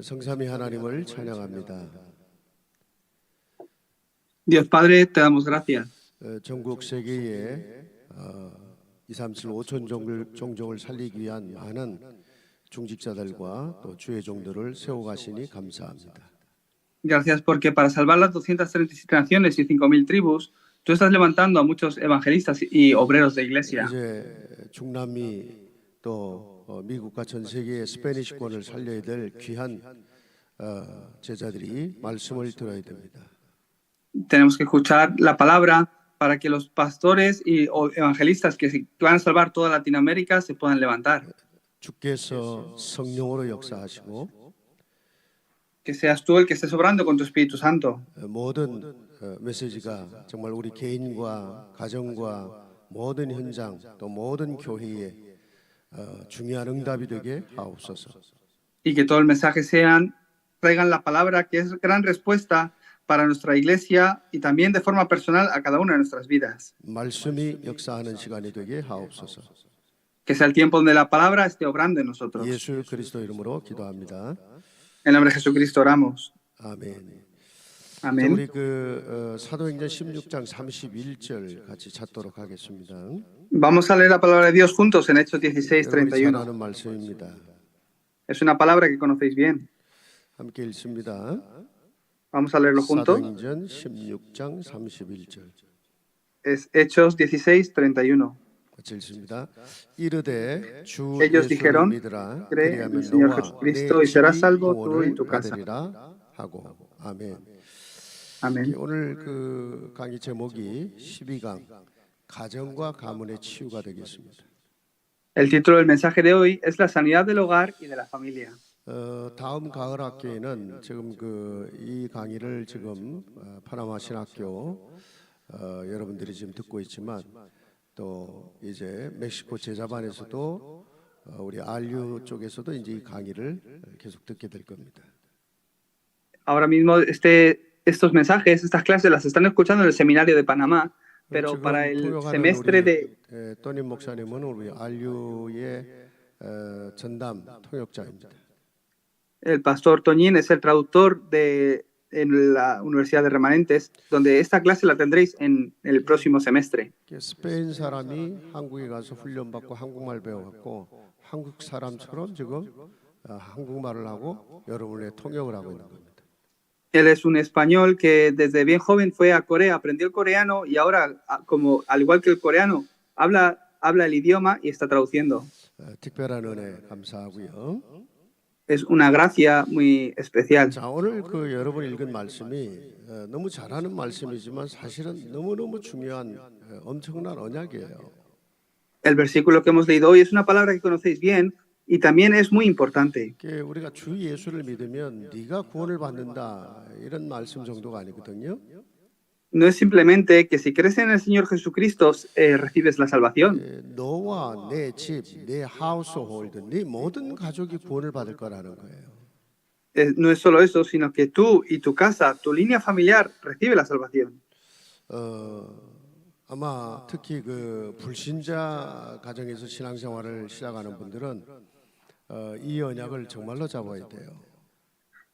성삼위 하나님을 찬양합니다. Dios Padre, te damos gracias. 전국 세계에 2, 3, 7, 5천 종족을 살리기 위한 많은 중직자들과 또 주의 종들을 세워가시니 감사합니다. Gracias porque para salvar las 237 naciones y 5.000 tribus, tú estás levantando a muchos evangelistas y obreros de iglesia. 이제 중남미 또 미국과 전 세계의 스페니시권을 살려야 될 귀한 제자들이 말씀을 들어야 됩니다. Tenemos que escuchar la palabra para que los pastores y evangelistas que van a salvar toda Latinoamérica se puedan levantar. 주께서 성령으로 역사하시고 Que seas tú el que estés obrando con tu Espíritu Santo. 모든 메시지가 정말 우리 개인과 가정과 모든 현장 또 모든 교회에 중요한 응답이 되게 하옵소서. Y que todo el mensaje traigan la palabra que es gran respuesta para nuestra iglesia y también de forma personal a cada una de nuestras vidas. 말씀이 역사하는 시간이 되게 하옵소서. Que sea el tiempo donde la palabra esté obrando en nosotros. 예수 그리스도 이름으로 기도합니다. En nombre de Jesucristo oramos. 아멘. Amén. 우리 사도행전 16장 31절 같이 찾도록 하겠습니다. Vamos a leer la palabra de Dios juntos en Hechos 16, 여러분이 잘 31. 아는 말씀입니다. Es una palabra que conocéis bien. 함께 읽습니다. Vamos a leerlo juntos. 사도행전 16장 31절. Es Hechos 16, 31. 같이 읽습니다. 이르되 주 Ellos 예수를 dijeron, 믿으라. cree en 그리하면 el Señor 너와 Jesucristo 내 y serás 집이 salvo tú y 구원을 tu casa. 받으리라 하고. 아멘. Amén. 오늘 강의 제목이 12강 가정과 가문의 치유가 되겠습니다. El título del mensaje de hoy es la sanidad del hogar y de la familia. 다음 가을 학교에는 지금 이 강의를 지금 파나마 신학교 여러분들이 지금 듣고 있지만 또 이제 멕시코 제자반에서도 우리 RU 쪽에서도 이제 이 강의를 계속 듣게 될 겁니다. Ahora mismo estos mensajes, estas clases las están escuchando en el seminario de Panamá, pero para el semestre de 또님 목사님은 우리 RU의 전담 통역자입니다. El pastor Toñín es el traductor en la Universidad de Remanentes, donde esta clase la tendréis en el próximo semestre. 스페인 사람이 한국에 가서 훈련받고 한국말 배워갖고 한국 사람처럼 지금 한국말을 하고 여러분의 통역을 하고 있는 겁니다. Él es un español que desde bien joven fue a Corea, aprendió el coreano y ahora, como al igual que el coreano, habla el idioma y está traduciendo. 특별한 은혜 감사하고요. Es una gracia muy especial. 자, 오늘 여러분이 읽은 말씀이 너무 잘하는 말씀이지만 사실은 너무너무 중요한 엄청난 언약이에요. El versículo que hemos leído hoy es una palabra que conocéis bien y también es muy importante. 우리가 주 예수를 믿으면 네가 구원을 받는다 이런 말씀 정도가 아니거든요. No es simplemente que si crees en el Señor Jesucristo recibes la salvación. 너와 내 집, 내 하우스홀드, 네 모든 가족이 구원을 받을 거라는 거예요. No es solo eso, sino que tú y tu casa, tu línea familiar recibe la salvación. 아마 특히 불신자 가정에서 신앙생활을 시작하는 분들은 이 언약을 정말로 잡아야 돼요.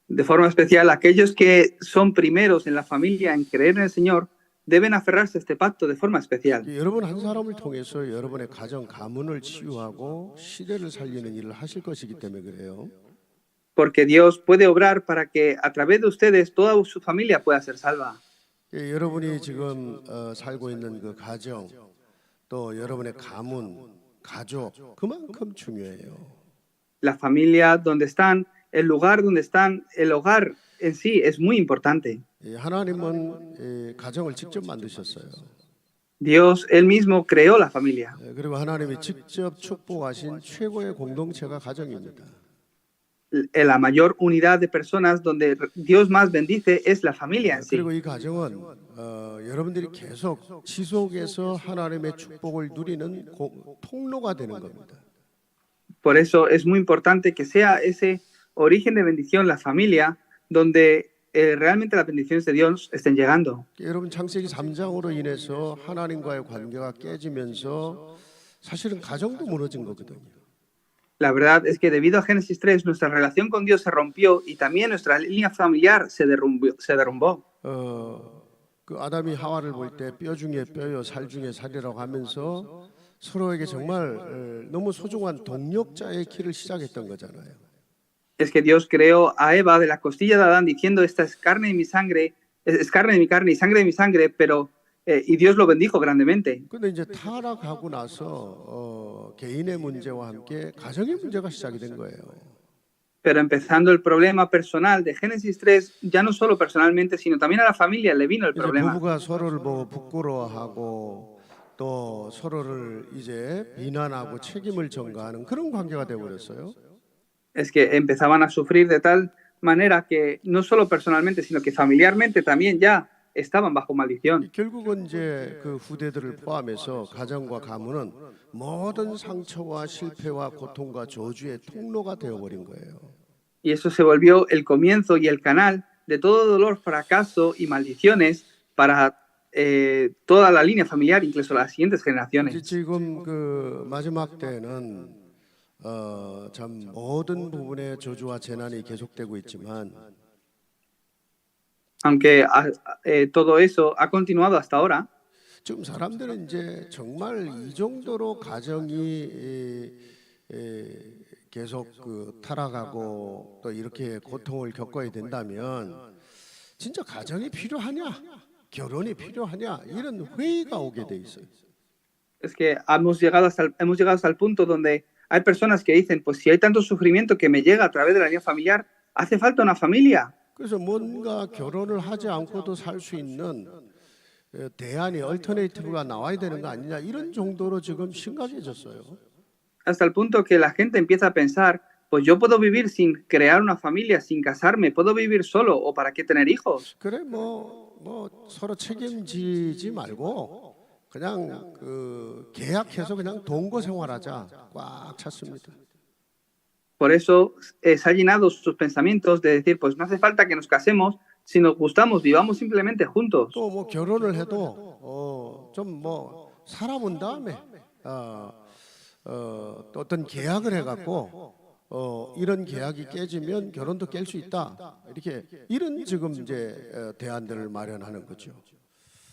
De forma especial, aquellos que son primeros en la familia en creer en el Señor deben aferrarse a este pacto de forma especial. 여러분 한 사람을 통해서 여러분의 가정 가문을 치유하고 시대를 살리는 일을 하실 것이기 때문에 그래요. Porque Dios puede obrar para que a través de ustedes toda su familia pueda ser salva. 여러분이 지금 살고 있는 가정 또 여러분의 가문, 가족 그만큼 중요해요. La familia donde están, el lugar donde están, el hogar en sí es muy importante. 하나님은 가정을 직접 만드셨어요. Dios él mismo creó la familia. 그리고 하나님이 직접 축복하신 최고의 공동체가 가정입니다. La mayor unidad de personas donde Dios más bendice es la familia en sí. 그리고 이 가정은 여러분들이 계속 지속해서 하나님의 축복을 누리는 통로가 되는 겁니다. Por eso es muy importante que sea ese origen de bendición, la familia, donde realmente las bendiciones de Dios estén llegando. 여러분 창세기 3장으로 인해서 하나님과의 관계가 깨지면서 사실은 가정도 무너진 거거든요. La verdad es que debido a Génesis 3 nuestra relación con Dios se rompió y también nuestra línea familiar se derrumbó. 그 아담이 하와를 볼 때 뼈 중에 뼈요 살 중에 살이라고 하면서 서로에게 정말 너무 소중한 동력자의 길을 시작했던 거잖아요. Es que Dios creó a Eva de la costilla de Adán diciendo, esta es carne de mi sangre, es carne de mi carne y sangre de mi sangre, pero y Dios lo bendijo grandemente. 근데 이제 타락하고 나서 개인의 문제와 함께 가정의 문제가 시작이 된 거예요. Pero empezando el problema personal de Génesis 3, ya no solo personalmente, sino también a la familia le vino el 이제 problema. 부부가 서로를 보고 부끄러워하고 또 서로를 이제 비난하고 책임을 전가하는 그런 관계가 되어 버렸어요. Es que empezaban a sufrir de tal manera que no solo personalmente, sino que familiarmente también ya estaban bajo maldición. 결국은 이제 그 후대들을 포함해서 가정과 가문은 모든 상처와 실패와 고통과 저주의 통로가 되어 버린 거예요. Y eso se volvió el comienzo y el canal de todo dolor, fracaso y maldiciones para toda la línea familiar, incluso las siguientes 이제 generaciones. 지금 그 마지막 때는 참 모든 부분에 저주와 재난이 계속되고 있지만 Aunque todo eso ha continuado hasta ahora, 지금 사람들은 이제 정말 이 정도로 가정이 계속 그 타락하고 또 이렇게 고통을 겪어야 된다면 진짜 가정이 필요하냐, 결혼이 필요하냐 이런 회의가 오게 돼 있어요. es que hemos llegado hasta el punto donde hay personas que dicen, pues si hay tanto sufrimiento que me llega a través de la línea familiar, hace falta una familia. 그래서 뭔가 결혼을 하지 않고도 살 수 있는 대안이 얼터네이티브가 나와야 되는 거 아니냐 이런 정도로 지금 심각해졌어요. Hasta el punto que la gente empieza a pensar, pues yo puedo vivir sin crear una familia, sin casarme, puedo vivir solo, o para qué tener hijos. 그래 뭐 서로 책임지지 말고 그냥 그 계약해서 그냥 동거 생활하자 꽉 찼습니다. Por eso se ha llenado sus pensamientos de decir, pues no hace falta que nos casemos, si nos gustamos, vivamos simplemente juntos. 또 뭐 결혼을 해도 좀 뭐 살아본 다음에 또 어떤 계약을 해갖고 이런 계약이 깨지면 결혼도 깰 수 있다 이렇게 이런 지금 이제 대안들을 마련하는 거죠.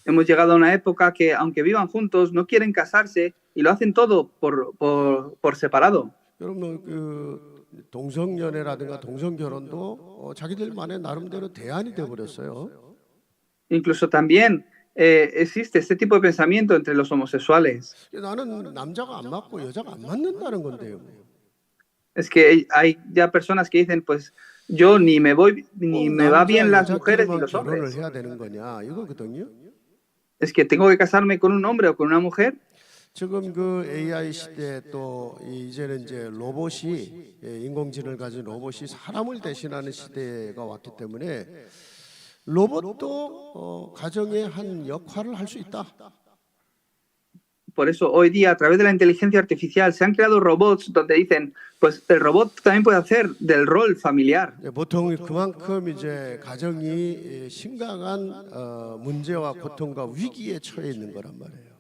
Hemos llegado a una época que, aunque vivan juntos, no quieren casarse y lo hacen todo por separado. 여러분 그 동성연애라든가 동성결혼도 자기들만의 나름대로 대안이 돼 버렸어요. Incluso también existe este tipo de pensamiento entre los homosexuales. 나는 남자가 안 맞고 여자가 안 맞는다는 건데요. Es que hay ya personas que dicen, pues yo ni me va bien las mujeres ni los 결혼을 hombres. 해야 되는 거냐 이거거든요. Es que tengo que casarme con un hombre o con una mujer. 지금 그 AI 시대 또 이제는 이제 로봇이 인공지능을 가진 로봇이 사람을 대신하는 시대가 왔기 때문에 로봇도 가정의 한 역할을 할 수 있다. Por eso hoy día a través de la inteligencia artificial se han creado robots donde dicen, pues el robot también puede hacer del rol familiar. 보통 그만큼 이제 가정이 심각한 문제와 고통과 위기에 처해 있는 거란 말이에요.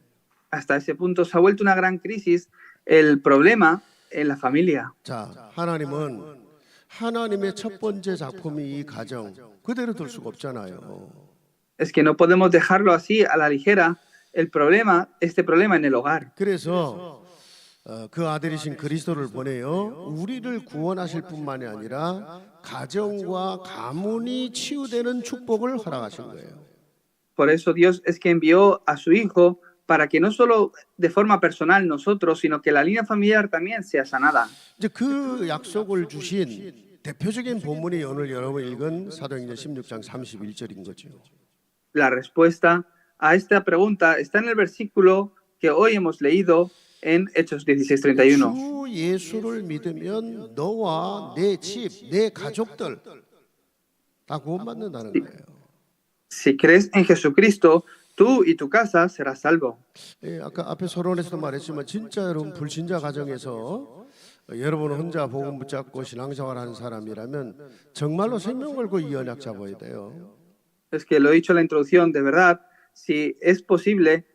Hasta ese punto se ha vuelto una gran crisis el problema en la familia. 자, 하나님은 하나님의 첫 번째 작품이 이 가정 그대로 둘 수가 없잖아요. Es que no podemos dejarlo así a la ligera este problema en el hogar. 그래서 그 아들이신 그리스도를 보내요. 우리를 구원하실 뿐만이 아니라 가정과 가문이 치유되는 축복을 허락하신 거예요. Por eso Dios es que envió a su Hijo para que no solo de forma personal nosotros, sino que la línea familiar también sea sanada. 이제 그 약속을 주신 대표적인 본문이 오늘 여러분 읽은 사도행전 16장 31절인 거죠. La respuesta a esta pregunta está en el versículo que hoy hemos leído en Hechos 16:31. 주 예수를 믿으면 너와 내 집, 내 가족들 다 구원받는다는 거예요. Si crees en Jesucristo, tú y tu casa serás salvo. 예, 아까 앞에 서론에서도 말했지만 진짜 여러분 불신자 가정에서 여러분 혼자 복음 붙잡고 신앙생활하는 사람이라면 정말로 생명 걸고 이 언약 잡아야 돼요. Es que lo he dicho en la introducción, de verdad, si es posible,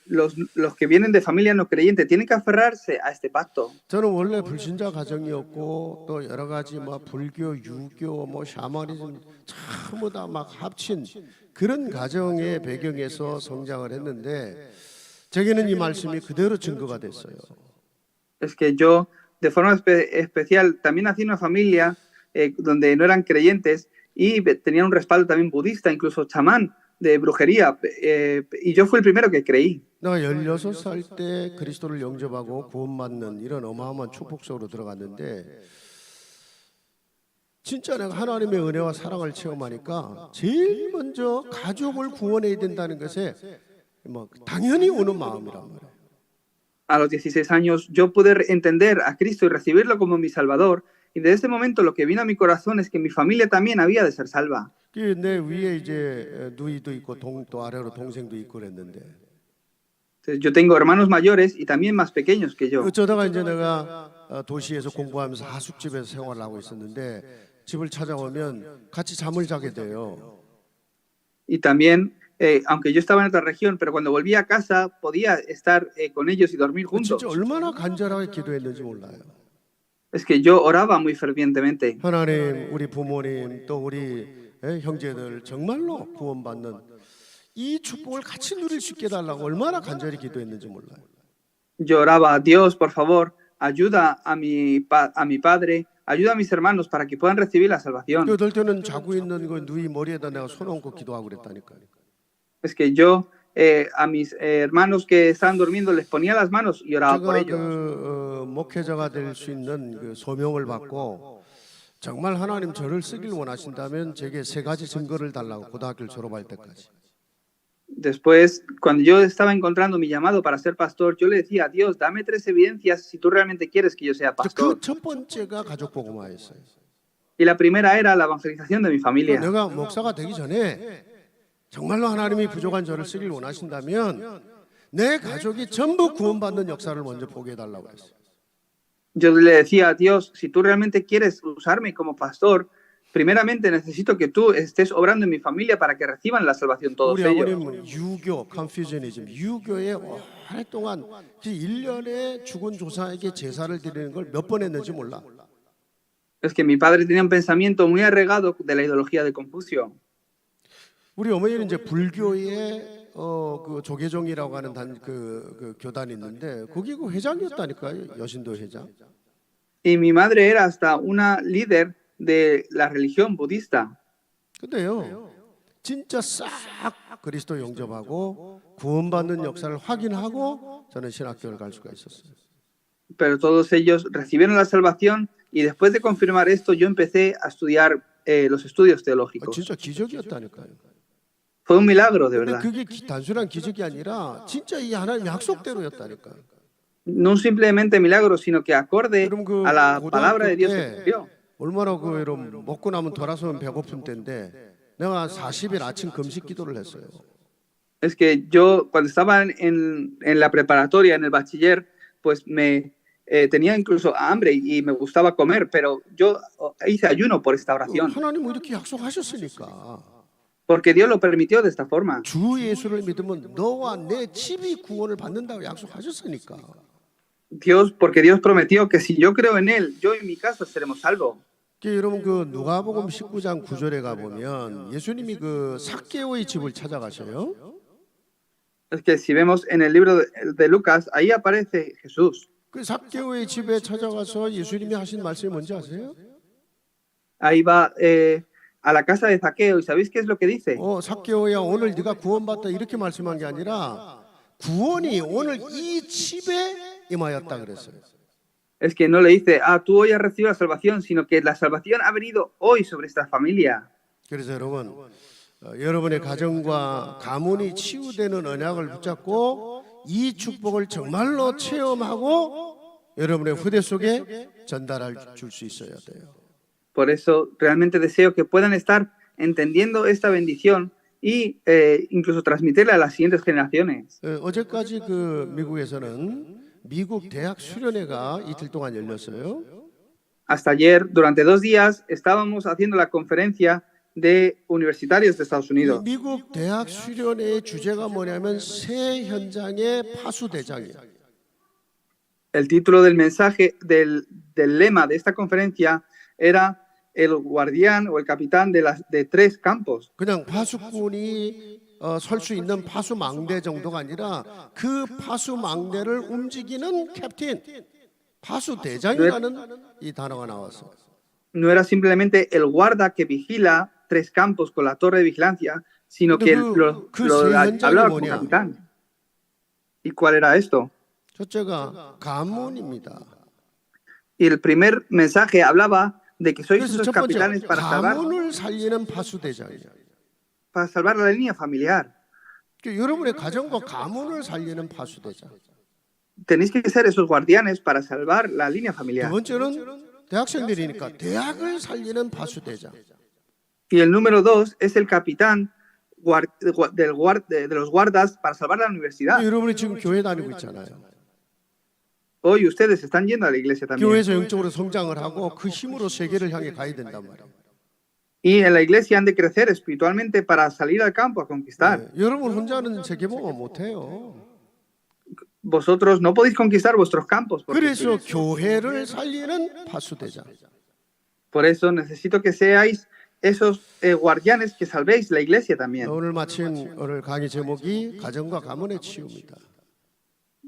los que vienen de familia no creyente tienen que aferrarse a este pacto. 저는 원래 불신자 가정이었고 또 여러 가지 뭐 불교, 유교, 뭐 샤머니즘 전부 다 막 합친 그런 가정의 배경에서 성장을 했는데 제게는 이 말씀이 그대로 증거가 됐어요. Es que yo, de forma especial, también nací en una familia donde no eran creyentes y tenían un respaldo también budista, incluso chamán de brujería, y yo fui el primero que creí. 내가 16살 때 그리스도를 영접하고 구원받는 이런 어마어마한 축복 속으로 들어갔는데 진짜 내가 하나님의 은혜와 사랑을 체험하니까 제일 먼저 가족을 구원해야 된다는 것에 뭐 당연히 오는 마음이란 말이에요. A los 16 años yo pude entender a Cristo y recibirlo como mi Salvador, y desde ese momento lo que vino a mi corazón es que mi familia también había de ser salva. 내 위에 이제 누이도 있고 또 아래로 동생도 있고 그랬는데 Entonces, yo tengo hermanos mayores y también más pequeños que yo. 어쩌다가 이제 내가 도시에서 공부하면서 하숙집에서 생활을 하고 있었는데 집을 찾아오면 같이 잠을 자게 돼요. Y también, aunque yo estaba en otra región, pero cuando volví a casa podía estar con ellos y dormir juntos. 진짜 얼마나 간절하게 기도했는지 몰라요. Es que yo oraba muy fervientemente. 하나님, 우리 부모님 또 우리 형제들 정말로 구원받는 이 축복을 같이 누릴 수 있게 해달라고 얼마나 간절히 기도했는지 몰라요. Yo oraba, Dios, por favor, ayuda a mi padre, ayuda a mis hermanos para que puedan recibir la salvación. 어떨 때는 자고 있는 그 누이 머리에다 내가 손 얹고 기도하고 그랬다니까요. Es que yo a mis hermanos que estaban durmiendo les ponía las manos y oraba por 제가 ellos. 그 목회자가 될 수 있는 그 소명을 받고 정말 하나님 저를 쓰길 원하신다면 제게 3가지 증거를 달라고 고등학교를 졸업할 때까지. Después, cuando yo estaba encontrando mi llamado para ser pastor, yo le decía a Dios, dame 3 evidencias si tú realmente quieres que yo sea pastor. 그 첫 번째가 가족 복음화였어요. Y la primera era la evangelización de mi familia. 내가 목사가 되기 전에 정말로 하나님이 부족한 저를 쓰길 원하신다면 내 가족이 전부 구원받는 역사를 먼저 보게 해달라고 했어요. Yo le decía a Dios, si tú realmente quieres usarme como pastor, primeramente necesito que tú estés obrando en mi familia para que reciban la salvación todos 우리 ellos. 아버님은 유교, 컨퓨저니즘, 유교에 오랫동안 1년에 죽은 조상에게 제사를 드리는 걸 몇 번 했는지 몰라. Es que mi padre tenía un pensamiento muy arraigado de la ideología de Confucio. 우리 어머니는 이제 불교의 그 조계종이라고 하는 그 교단이 있는데 거기 그 회장이었다니까요. 여신도 회장. Y mi madre era hasta una líder de la religión budista. 근데요. 진짜 싹 그리스도 영접하고 구원받는 역사를 확인하고 저는 신학교를 갈 수가 있었어요. Pero todos ellos recibieron la salvación y después de confirmar esto yo empecé a estudiar los estudios teológicos. 진짜 기적이었다니까요. Fue un milagro, de 근데 verdad. 그게 단순한 기적이 아니라 진짜 이 하나님 약속대로였다니까요. No simplemente milagro, sino que acorde 그럼 그 a la palabra 고등학교 de Dios se 때 cumplió. 얼마나 그 여러분 먹고 나면 돌아서면 배고픈 때인데 내가 40일 아침 금식 기도를 했어요. Es que yo cuando estaba en la preparatoria, en el bachiller, pues tenía incluso hambre y me gustaba comer, pero yo hice ayuno por esta oración, 하나님 이렇게 약속하셨으니까 porque Dios lo permitió de esta forma. 주 예수를 믿으면 너와 내 집이 구원을 받는다고 약속하셨으니까. Porque Dios prometió que si yo creo en Él, yo y mi casa seremos salvos. 여러분 그 누가복음 19장 9절에 가 보면 예수님이 그 삭개오의 집을 찾아가셔요. Es que si vemos en el libro de Lucas, ahí aparece Jesús. 그 삭개오의 집에 찾아가서 예수님이 하신 말씀이 뭔지 아세요? Ahí va a la casa de Zaqueo y ¿sabéis qué es lo que dice? 삭개오야 오늘 네가 구원받다 이렇게 말씀한 게 아니라 구원이 오늘 이 집에 임하였다 그랬어요. Es que no le dice, tú hoy has recibido la salvación, sino que la salvación ha venido hoy sobre esta familia. 그래서 여러분, 여러분의 가정과 가문이 치유되는 언약을 붙잡고 이 축복을 정말로 체험하고 여러분의 후대 속에 전달할 줄 수 있어야 돼요. Por eso realmente deseo que puedan estar entendiendo esta bendición y incluso transmitirla a las siguientes generaciones. 어제까지 그 미국에서는 미국 대학 수련회가 이틀 동안 열렸어요. Hasta ayer, durante 2 días, estábamos haciendo la conferencia de universitarios de Estados 이 Unidos. 미국 대학 수련회의 주제가 뭐냐면 새 현장의 파수대장이에요. El título del mensaje, del lema de esta conferencia era el guardián o el capitán de tres campos. 그냥 파수꾼이 설 수 있는 파수망대 정도가 아니라 그 파수망대를 움직이는 캡틴, 파수대장이라는 이 단어가 나왔어요. No era simplemente el guarda que vigila tres campos con la torre de vigilancia, sino que hablaba como capitán. ¿Y cuál era esto? 첫째가 가문입니다. Y el primer mensaje hablaba de que sois 그래서 esos 첫 번째 capitanes 가문을 살리는 파수대장이에요. para salvar la línea familiar. 여러분의 가정과 가문을 살리는 파수대장. Tenéis que ser esos guardianes para salvar la línea 두 familiar. 번째는 대학생들이니까 대학을 살리는 파수대장. Y el número 2 es el capitán de los guardas para salvar la universidad. 여러분이 지금 교회 다니고 있잖아요. Hoy ustedes están yendo a la iglesia también. 교회에서 영적으로 성장을 하고 그 힘으로 세계를 향해 가야 된단 말이에요. Y en la iglesia han de crecer espiritualmente para salir al campo a conquistar. 여러분 혼자는 세계 보고 못해요. Vosotros no podéis conquistar vuestros campos. 그래서 교회를 살리는 파수대장. Por eso necesito que seáis esos guardianes que salvéis la iglesia también. 오늘 마친 오늘 강의 제목이 가정과 가문의 치유입니다.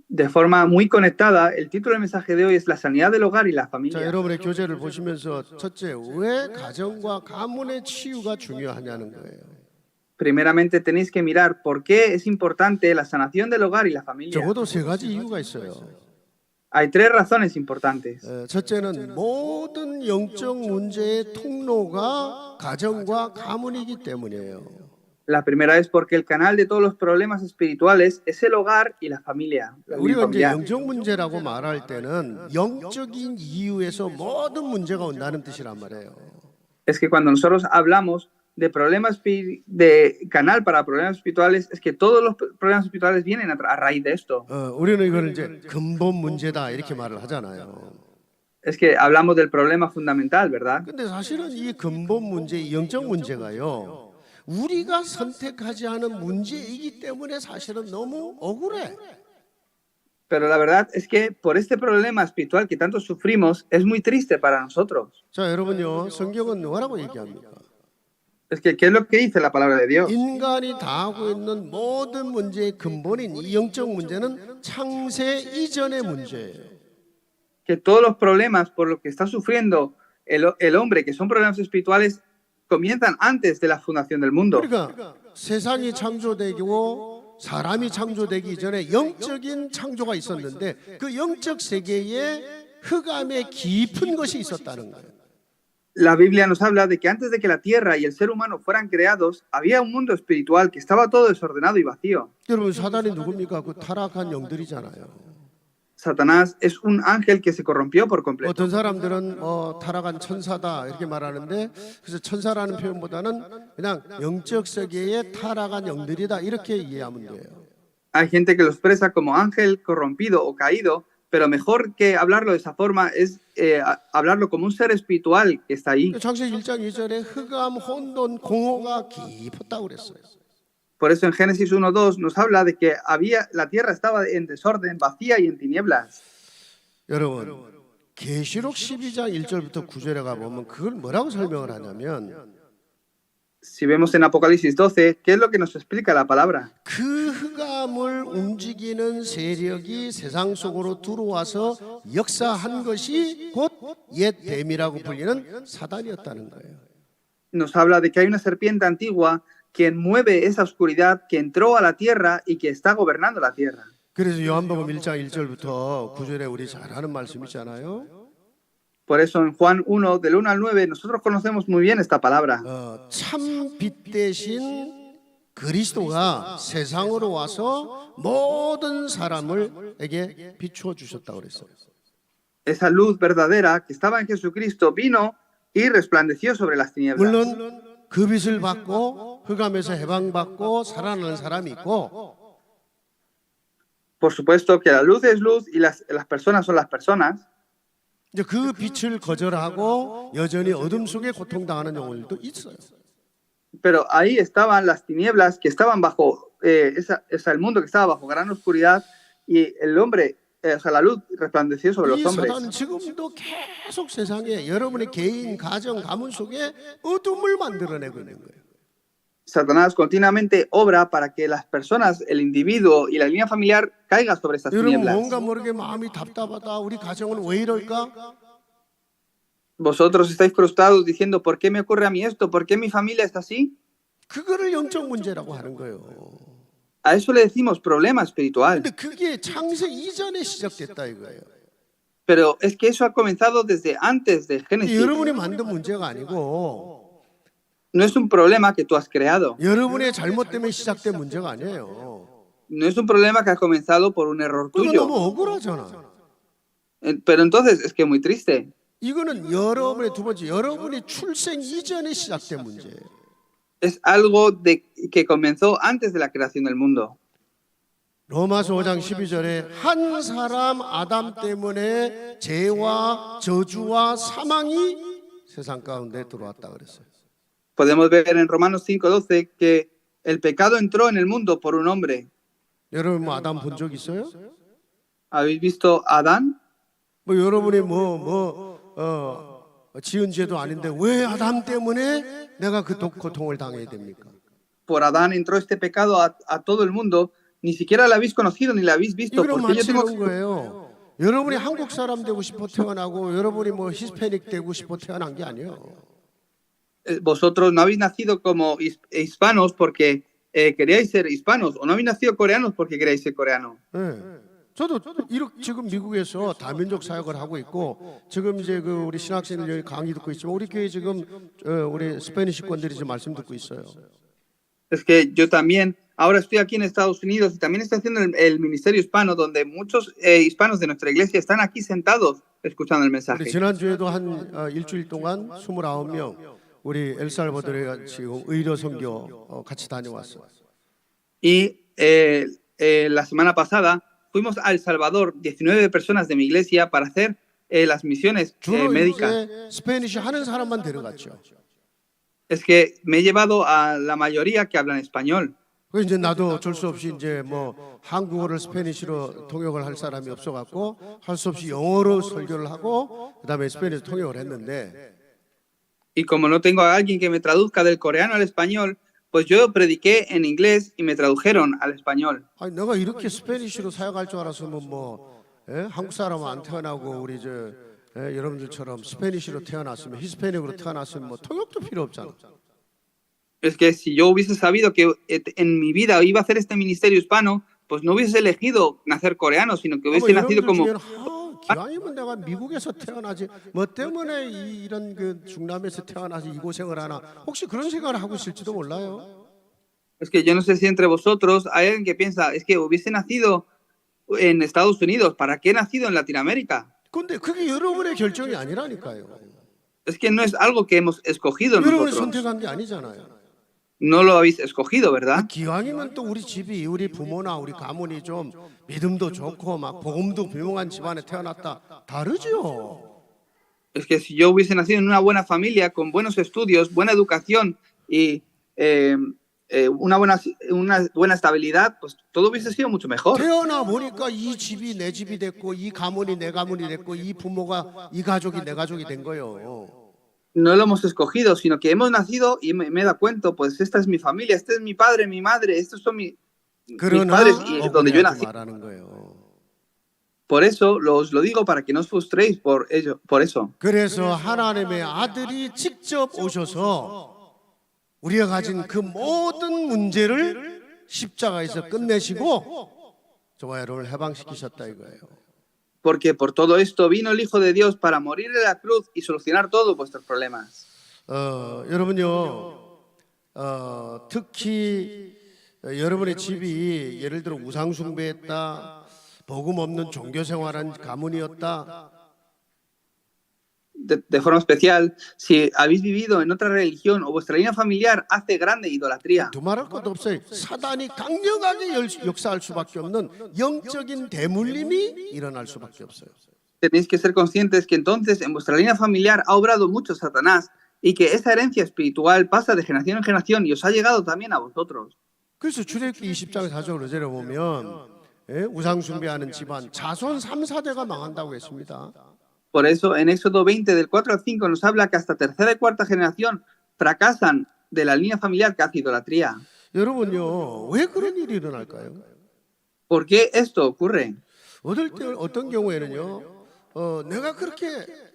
De forma muy conectada, el título del mensaje de hoy es la sanidad del hogar y la 자, familia. 여러분의 교재를 보시면서 첫째, 왜 가정과 가문의 치유가 중요하냐는 거예요. Primeramente tenéis que mirar por qué es importante la sanación del hogar y la familia. 적어도 세 가지 이유가 있어요. Hay tres razones importantes. 첫째는 모든 영적 문제의 통로가 가정과 가문이기 때문이에요. La primera es porque el canal de todos los problemas espirituales es el hogar y la familia. La unión 우리가 이제 familiar. 영적 문제라고 말할 때는 영적인 이유에서 모든 문제가 온다는 뜻이란 말이에요. Es que cuando nosotros hablamos de problemas de canal para problemas espirituales, es que todos los problemas espirituales vienen a raíz de esto. 우리는 이걸 이제 근본 문제다 이렇게 말을 하잖아요. Es que hablamos del problema fundamental, ¿verdad? 근데 사실은 이 근본 문제, 이 영적 문제가요. 우리가 선택하지 않은 문제이기 때문에 사실은 너무 억울해. Pero la verdad es que por este problema espiritual que tanto sufrimos, es muy triste para nosotros. 자, 여러분요. 성경은 뭐라고 얘기합니까? Es que, ¿qué es lo que dice la palabra de Dios? 인간이 당하고 있는 모든 문제의 근본인 이 영적 문제는 창세 이전의 문제예요. Que todos los problemas por los que está sufriendo el hombre, que son problemas espirituales, comienzan antes de la fundación del mundo. 그러니까 세상이 창조되고 사람이 창조되기 전에 영적인 창조가 있었는데 그 영적 세계에 흑암의 깊은 것이 있었다는 거예요. La Biblia nos habla de que antes de que la tierra y el ser humano fueran creados, había un mundo espiritual que estaba todo desordenado y vacío. 여러분 사단이 누굽니까? 그 타락한 영들이잖아요. Satanás es un ángel que se corrompió por completo. 어떤 사람들은 타락한 천사다 이렇게 말하는데 그래서 천사라는 표현보다는 그냥 영적 세계에 타락한 영들이다 이렇게 이해하면 돼요. Hay gente que lo expresa como ángel corrompido o caído, pero mejor que hablarlo de esa forma es hablarlo como un ser espiritual que está ahí. 창세기 1장 2절에 흑암, 혼돈, 공허가 깊었다고 그랬어요. Por eso en Génesis 1:2 nos habla de que la tierra estaba en desorden, vacía y en tinieblas. 여러분, 계시록 12장 1절부터 9절에 가보면 그걸 뭐라고 설명을 하냐면 Si vemos en Apocalipsis 12, ¿qué es lo que nos explica la palabra? 그 흑암을 움직이는 세력이 세상 속으로 들어와서 역사한 것이 곧 옛 뱀이라고 불리는 사단이었다는 거예요. Nos habla de que hay una serpiente antigua quien mueve esa oscuridad, que entró a la tierra y que está gobernando la tierra. 그래서 요한복음 1장 1절부터 9절에 우리 잘 아는 말씀이잖아요. Por eso en Juan 1, del 1 al 9, nosotros conocemos muy bien esta palabra. 참 빛 대신 그리스도가 세상으로 와서 모든 사람에게 비추어 주셨다고 그랬어요. Esa luz verdadera que estaba en Jesucristo vino y resplandeció sobre las tinieblas. 물론 그 빛을 받고 흑암에서 해방받고 살아나는 사람이 있고 Por supuesto que la luz es luz y las personas son las personas. 이제 그 빛을 거절하고 여전히 어둠 속에 고통당하는 영혼들도 있어요. pero ahí estaban las tinieblas que estaban bajo, el mundo que estaba bajo gran oscuridad y el hombre, o sea, la luz resplandeció sobre 이 los hombres. 사단은 지금도 계속 세상에 여러분의 개인, 가정, 가문 속에 어둠을 만들어내고 있는 거예요. Satanás continuamente obra para que las personas, el individuo y la línea familiar caigan sobre estas 여러분 tinieblas. 뭔가 모르게 마음이 답답하다. 우리 가정은 왜 이럴까? Vosotros estáis frustrados diciendo, ¿por qué me ocurre a mí esto? ¿Por qué mi familia está así? 그거를 영적 문제라고 하는 거예요. A eso le decimos problema espiritual. 근데 그게 창세 이전에 시작됐다 이거예요. Pero es que eso ha comenzado desde antes de Génesis. 여러분이 만든 문제가 아니고 No es un problema que tú has creado. 여러분의 잘못 때문에 시작된 문제가 아니에요. No es un problema que ha comenzado por un error 그거 tuyo. 너무 억울하잖아. Pero entonces es que es muy triste. 이거는 여러분의 두 번째, 여러분이 출생 이전에 시작된 문제예요. Es algo que comenzó antes de la creación del mundo. 로마서 5장 12절에 한 사람 아담 때문에 죄와 저주와 사망이 세상 가운데 들어왔다 그랬어요. Podemos ver en Romanos 5:12 que el pecado entró en el mundo por un hombre. 여러분 뭐 아담 본 적 있어요? ¿Habéis visto a Adán? 뭐 여러분이 지은 죄도 아닌데 왜 아담 때문에 내가 그 고통을 당해야 됩니까? Por Adán entró este pecado a todo el mundo. Ni siquiera la habéis conocido ni la habéis visto. 이거는 Porque yo 마치 tengo 이런 거예요. 여러분이 한국 사람 되고 싶어 태어나고 여러분이 뭐 히스패닉 되고 싶어 태어난 게 아니에요. Vosotros no habéis nacido como hispanos porque queríais ser hispanos, o no habéis nacido coreanos porque queríais ser coreanos. 네. 저도 지금 미국에서 다민족 사역을 하고 있고 지금 이제 그 우리 신학생들 여기 강의 듣고 있지만 우리 교회 지금 우리 스페니시권들이 지금 말씀 듣고 있어요. Es que yo también ahora estoy aquí en Estados Unidos y también estoy haciendo el ministerio hispano donde muchos hispanos de nuestra iglesia están aquí sentados escuchando el 우리 mensaje. 지난주에도 한 일주일 동안 29명 우리 엘살바도르에 지금 의료 선교 같이 다녀왔어요. Y la semana pasada fuimos a El Salvador, 19 personas de mi iglesia, para hacer las misiones 주로 médicas. 이렇게 스페니시 하는 사람만 데려갔죠. Es que me he llevado a la mayoría que hablan español. 그 이제 나도 어쩔 수 없이 이제 뭐 한국어를 스페니시로 통역을 할 사람이 없어갖고 할 수 없이 영어로 설교를 하고 그다음에 스페니시 통역을 했는데. Y como no tengo a alguien que me traduzca del coreano al español, pues yo prediqué en inglés y me tradujeron al español. 아니 내가 이렇게 스페니시로 사역할 줄 알았으면 한국 사람 안 태어나고 우리 여러분들처럼 스페니시로 태어났으면 히스패닉으로 태어났으면 통역도 필요 없잖아. Es que si yo hubiese sabido que en mi vida iba a hacer este ministerio hispano, pues no hubiese elegido nacer coreano, sino que hubiese nacido como... 기왕이면 내가 미국에서 태어나지 뭐 때문에 이런 그 중남에서 태어나서 이 고생을 하나 혹시 그런 생각을 하고 있을지도 몰라요. Es que yo no sé si entre vosotros hay alguien que piensa, es que hubiese nacido en Estados Unidos, ¿para qué he nacido en Latinoamérica? 근데 그게 여러분의 결정이 아니라니까요. Es que no es algo que hemos escogido 여러분이 nosotros. 선택한 게 아니잖아요. No lo habéis escogido, ¿verdad? 기왕이면 또 우리 집이 우리 부모나 우리 가문이 좀 믿음도 좋고 막 복음도 분명한 집안에 태어났다 다르죠. Es que si yo hubiese nacido en una buena familia, con buenos estudios, buena educación y una buena estabilidad, pues todo hubiese sido mucho mejor. 태어나 보니까 이 집이 내 집이 됐고 이 가문이 내 가문이 됐고 이 부모가 이 가족이 내 가족이 된 거예요. No lo hemos escogido, sino que hemos nacido y me he dado cuenta, pues esta es mi familia, este es mi padre, mi madre, estos son mis padres y donde yo nací. Por eso os lo digo para que no os frustréis por eso. 그래서 하나님의 아들이 직접 오셔서 우리가 가진 그 모든 문제를 십자가에서 끝내시고 저와 여러분을 해방시키셨다 이거예요. Porque por todo esto vino el Hijo de Dios para morir en la cruz y solucionar todos vuestros problemas. 여러분요, 특히 여러분의 집이 예를 들어 우상 숭배했다, 복음 없는 종교 생활한 가문이었다. De forma especial, si habéis vivido en otra religión o vuestra línea familiar hace grande idolatría. 두말할 것도 없어요. 사단이 강력하게 역사할 수밖에 없는 영적인 대물림이 일어날 수밖에 없어요. Tenéis que ser conscientes que entonces en vuestra línea familiar ha obrado mucho Satanás y que esa herencia espiritual pasa de generación en generación y os ha llegado también a vosotros. 그래서 출애굽기 20장 4절로 내려보면 우상 숭배하는 집안 자손 3, 4대가 망한다고 했습니다. Por eso en Éxodo 20 del 4 al 5 nos habla que hasta tercera y cuarta generación fracasan de la línea familiar que hace idolatría. 여러분요, 왜 그런 일이 일어날까요? ¿Por qué esto ocurre? 어떤 경우에는요, 내가 그렇게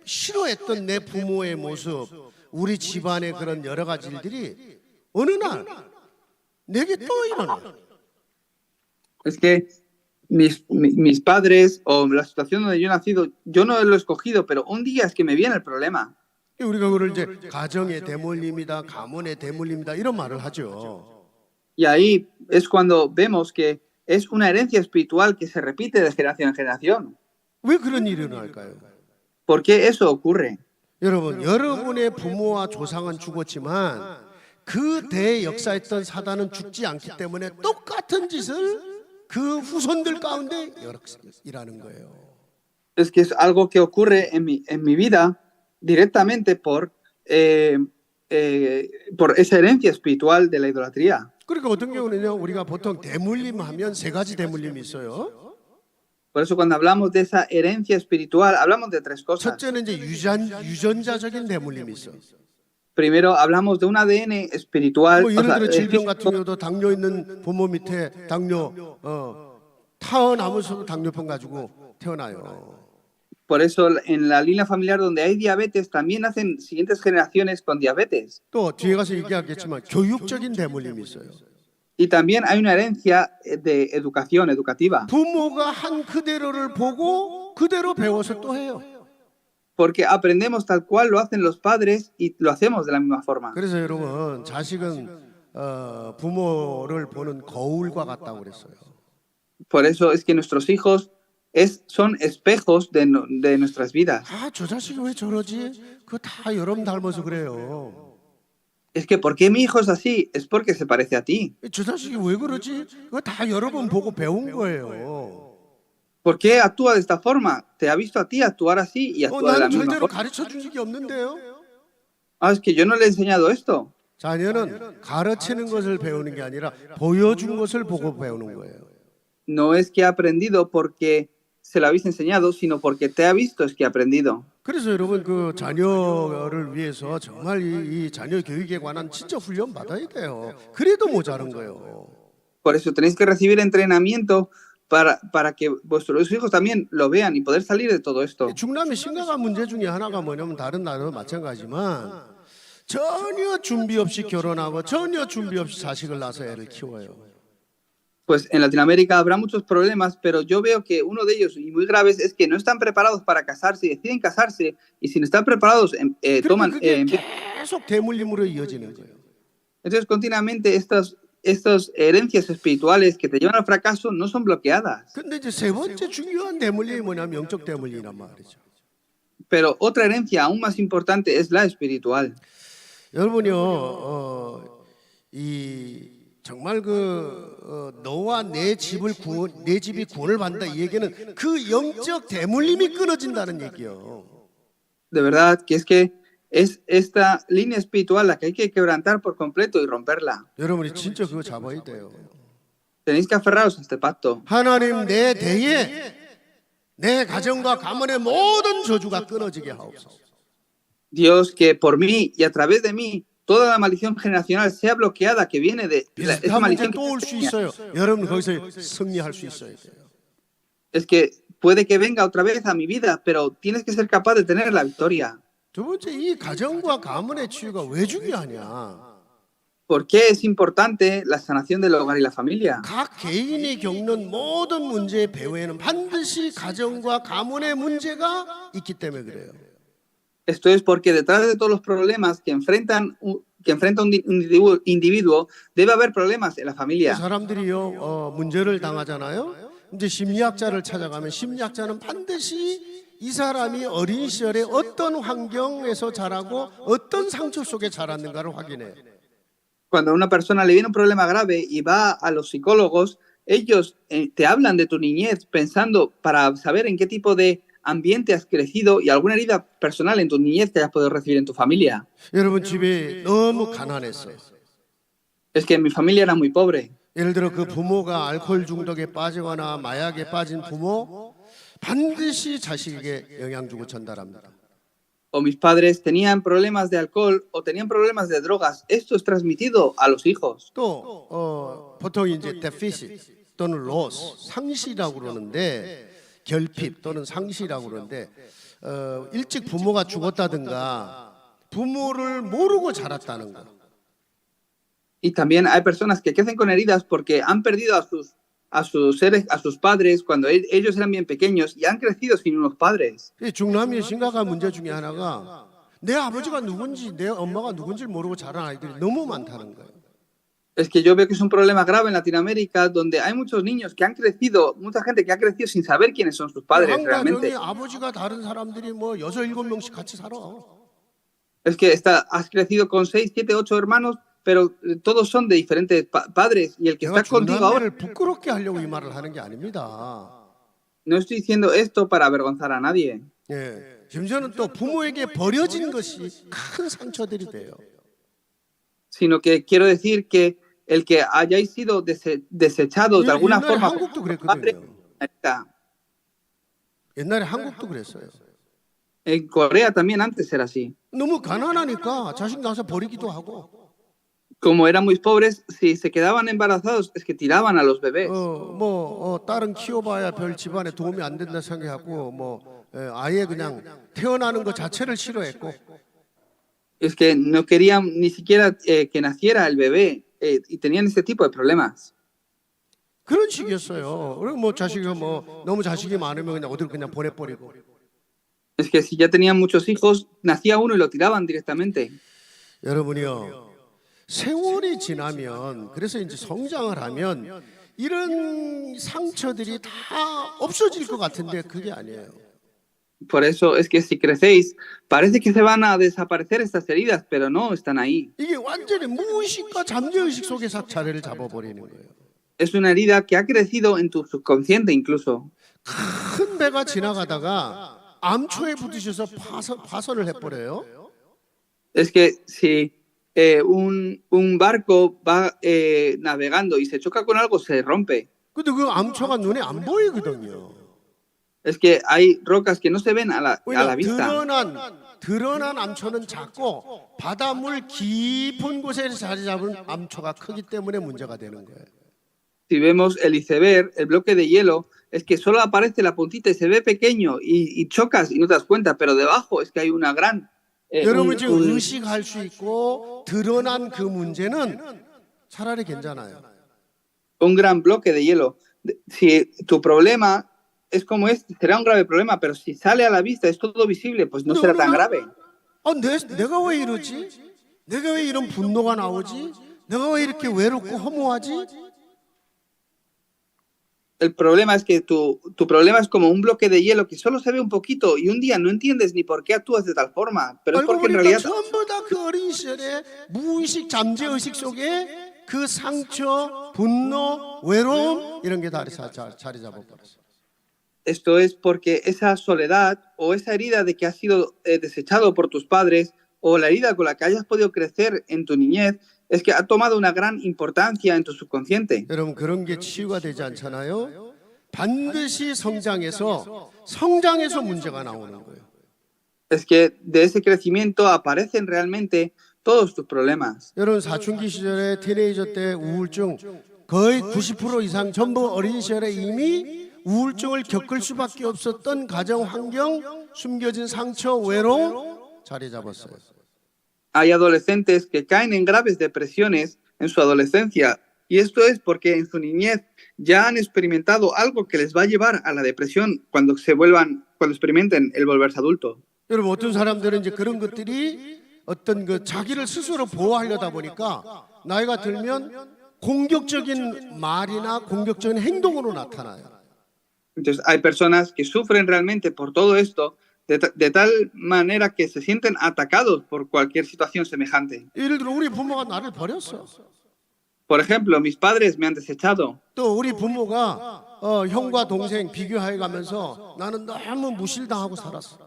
싫어했던 내 부모의 모습, 우리 집안의 그런 여러 가지 일들이 어느 날 내게 또 일어나. Es que mis padres o la situación donde yo he nacido, yo no lo he escogido, pero un día es que me viene el problema. 우리가 그걸 이제 가정의 대물림이다, 가문의 대물림이다 이런 말을 하죠. Y ahí es cuando vemos que es una herencia espiritual que se repite de generación en generación. 왜 그런 일이 일어날까요? ¿Por qué eso ocurre? 여러분, 여러분의 부모와 조상은 죽었지만 그 대에 역사했던 사단은 죽지 않기 때문에 똑같은 짓을 그 후손들 가운데 일하는 거예요. Es que es algo que ocurre en mi vida directamente por esa herencia espiritual de la idolatría. 그러니까 어떤 경우는요, 우리가 보통 대물림 하면 세 가지 대물림이 있어요. Por eso cuando hablamos de esa herencia espiritual, hablamos de tres cosas. 첫째는 이제 유전자적인 대물림이 있어. Primero hablamos de un ADN espiritual. 뭐 예를 들어 질병 같은 경우도 당뇨 있는 부모 밑에 당뇨 타어나면서 당뇨병 가지고 태어나요. Por eso en la línea familiar donde hay diabetes también nacen siguientes generaciones con diabetes. 또 뒤에 가서 얘기하겠지만 교육적인 대물림이 있어요. Y también hay una herencia de educación, educativa. 부모가 한 그대로를 보고 그대로 배워서 또 해요. Porque aprendemos tal cual lo hacen los padres y lo hacemos de la misma forma. 그래서 여러분, 자식은 부모를 보는 거울과 같다고 그랬어요. Por eso es que nuestros hijos son espejos de nuestras vidas. 아, 저 자식이 왜 저러지? 그거 다 여러분 닮아서 그래요. Es que ¿por qué mi hijo es así? Es porque se parece a ti. 저 자식이 왜 그러지? 그거 다 여러분 보고 배운 거예요. ¿Por qué actúa de esta forma? Te ha visto a ti actuar así y actúa de la 나는 misma 절대로 forma. 가르쳐 준 적이 없는데요. Ah, es que yo no le he enseñado esto. 자녀는 가르치는 것을 배우는 게 아니라 보여준 것을 보고 배우는 거예요. No es que ha aprendido porque se lo habéis enseñado, sino porque te ha visto es que ha aprendido. 그래서 여러분 그 자녀를 위해서 정말 이 자녀 교육에 관한 진짜 훈련 받아야 돼요. 그래도 모자란 거예요. Por eso tenéis que recibir entrenamiento para que vuestros hijos también lo vean y poder salir de todo esto. 중남미 심각한 문제 중에 하나가 뭐냐면 다른 나라도 마찬가지지만 전혀 준비 없이 결혼하고 전혀 준비 없이 자식을 낳아서 애를 키워요. Pues en Latinoamérica habrá muchos problemas, pero yo veo que uno de ellos, y muy graves, es que no están preparados para casarse y deciden casarse, y si no están preparados, toman... 그게 계속 대물림으로 이어지는 거예요. Entonces, continuamente, estas herencias espirituales que te llevan al fracaso no son bloqueadas. 근데 이제 세 번째 중요한 대물림이 뭐냐면 영적 대물림이란 말이죠. Pero otra herencia aún más importante es la espiritual. 여러분요, 정말 너와 내 집이 구원을 받는다 이 얘기는 그 영적 대물림이 끊어진다는 얘기요. De verdad que es esta línea espiritual la que hay que quebrantar por completo y romperla. 여러분이 진짜 그거 잡아야 돼요. Tenéis que aferraros a este pacto. 하나님 내 대에 내 가정과 가문의 모든 저주가 끊어지게 하옵소서. Dios, que por mí y a través de mí toda la maldición generacional sea bloqueada que viene de esa maldición. 또올 수 있어요. 여러분 거기서 승리할 수 있어야 돼요. Es que puede que venga otra vez a mi vida, pero tienes que ser capaz de tener la victoria. 두 번째, 이 가정과 가문의 치유가 왜 중요하냐? ¿Por qué es importante la sanación del hogar y la familia? 각 개인이 겪는 모든 문제의 배후에는 반드시 가정과 가문의 문제가 있기 때문에 그래요. Esto es porque detrás de todos los problemas que enfrenta un individuo debe haber problemas en la familia. 사람들이요 문제를 당하잖아요. 이제 심리학자를 찾아가면 심리학자는 반드시 이 사람이 어린 시절에 어떤 환경에서 자라고 어떤 상처 속에 자랐는가를 확인해요. Cuando a una persona le viene un problema grave y va a los psicólogos, ellos te hablan de tu niñez pensando para saber en qué tipo de ambiente has crecido y alguna herida personal en tu niñez que hayas podido recibir en tu familia. 여러분 집이 너무 가난했어요. Es que mi familia era muy pobre. 예를 들어 그 부모가 알코올 중독에 빠지거나 마약에 빠진 부모 반드시 자식에게 영향 주고 전달합니다. O mis padres tenían problemas de alcohol o tenían problemas de drogas. Esto es transmitido a los hijos. 또 보통 이제 deficit 또는 loss 상실이라고 그러는데 결핍 또는 상실이라고 그러는데 일찍 부모가 죽었다든가 부모를 모르고 자랐다는 거. Y también hay personas que crecen con heridas porque han perdido a sus padres cuando ellos eran bien pequeños y han crecido sin unos padres. 이 중남미의 심각한 문제 중에 하나가 내 아버지가 누군지 내 엄마가 누군지 모르고 자란 아이들이 너무 많다는 거예요. Es que yo veo que es un problema grave en Latinoamérica donde hay muchos niños que han crecido, mucha gente que ha crecido sin saber quiénes son sus padres 한 realmente. 가정에 아버지가 다른 사람들이 뭐 6-7명씩 같이 살아. Es que has crecido con 6, 7, 8 hermanos, pero todos son de diferentes padres y el que 내가 está contigo ahora. 중남미를 부끄럽게 하려고 이 말을 하는 게 아닙니다. No estoy diciendo esto para avergonzar a nadie, 예, 심지어는 또 부모에게 버려진 것이 큰 상처들이 돼요. sino que quiero decir que el que hayáis sido desechados de alguna 옛날에 forma 한국도 por padres, 그랬거든요. 옛날에 한국도 그랬어요. en Corea también antes era así. 너무 가난하니까 자식 낳아서 버리기도 하고 Como eran muy pobres, si se quedaban embarazados es que tiraban a los bebés. 딸은 키워봐야 별 집안에 도움이 안 된다 생각하고 아예 그냥 태어나는 것 자체를 싫어했고 Es que no querían ni siquiera que naciera el bebé y tenían ese tipo de problemas. 그런 식이었어요. 그리고 자식이 너무 자식이 많으면 그냥 어디로 그냥 보내버리고. Es que si ya tenían muchos hijos, nacía uno y lo tiraban directamente. 여러분이요. 세월이 지나면 그래서 이제 성장을 하면 이런 상처들이 다 없어질 것 같은데 그게 아니에요. Por eso es que si crecéis, parece que se van a desaparecer estas heridas, pero no, están ahí. 이게 완전히 무의식과 잠재의식 속에서 자리를 잡아버리는 거예요. Es una herida que ha crecido en tu subconsciente incluso. 큰 배가 지나가다가 암초에 부딪혀서 파손을 해버려요. Es que si un barco va navegando y se choca con algo, se rompe. 근데 그 암초가 눈에 안 보이거든요. Es que hay rocas que no se ven a la 왜냐 vista. 드러난 암초는 작고 바닷물 깊은 곳에 자리 잡은 암초가 크기 때문에 문제가 되는 거예요. Si vemos el iceberg, el bloque de hielo, es que solo aparece la puntita y se ve pequeño y chocas y no te das cuenta, pero debajo es que hay una gran... 여러분 지금 의식할 수 있고 드러난 그 문제는 차라리 괜찮아요. Un gran bloque de hielo. Si tu problema es como este, será un grave problema, pero si sale a la vista, es todo visible, pues no será tan grave. 내가 왜 이러지? 내가 왜 이런 분노가 나오지? 내가 왜 이렇게 외롭고 허무하지? El problema es que tu problema es como un bloque de hielo que solo se ve un poquito y un día no entiendes ni por qué actúas de tal forma, pero es porque en realidad 전부 다 그 어린 시절에 무의식 잠재의식 속에 그 상처, 분노, 외로움 이런 게 다 자리 잡아버렸어요. esto es porque esa soledad o esa herida de que has sido desechado por tus padres o la herida con la que hayas podido crecer en tu niñez es que ha tomado una gran importancia en tu subconsciente. 여러분 그런 게 치유가 되지 않잖아요. 반드시 성장해서 문제가 나오는 거예요. Es que de ese crecimiento aparecen realmente todos tus problemas. 여러분 사춘기 시절에 티네이저 때 우울증 거의 90% 이상 전부 어린 시절에 이미 우울증을 겪을 수밖에 없었던 가정 환경, 숨겨진 상처, 외로움 자리 잡았어요. Hay adolescentes que caen en graves depresiones en su adolescencia y esto es porque en su niñez ya han experimentado algo que les va a llevar a la depresión cuando experimenten el volverse adulto. 여러분 어떤 사람들은 이제 그런 것들이 어떤 자기를 스스로 보호하려다 보니까 나이가 들면 공격적인 말이나 공격적인 행동으로 나타나요. Entonces hay personas que sufren realmente por todo esto de tal manera que se sienten atacados por cualquier situación semejante. 예를 들어 우리 부모가 나를 버렸어. Por ejemplo, mis padres me han desechado. 또 우리 부모가 형과 동생 비교해 가면서 나는 너무 무실당하고 살았어.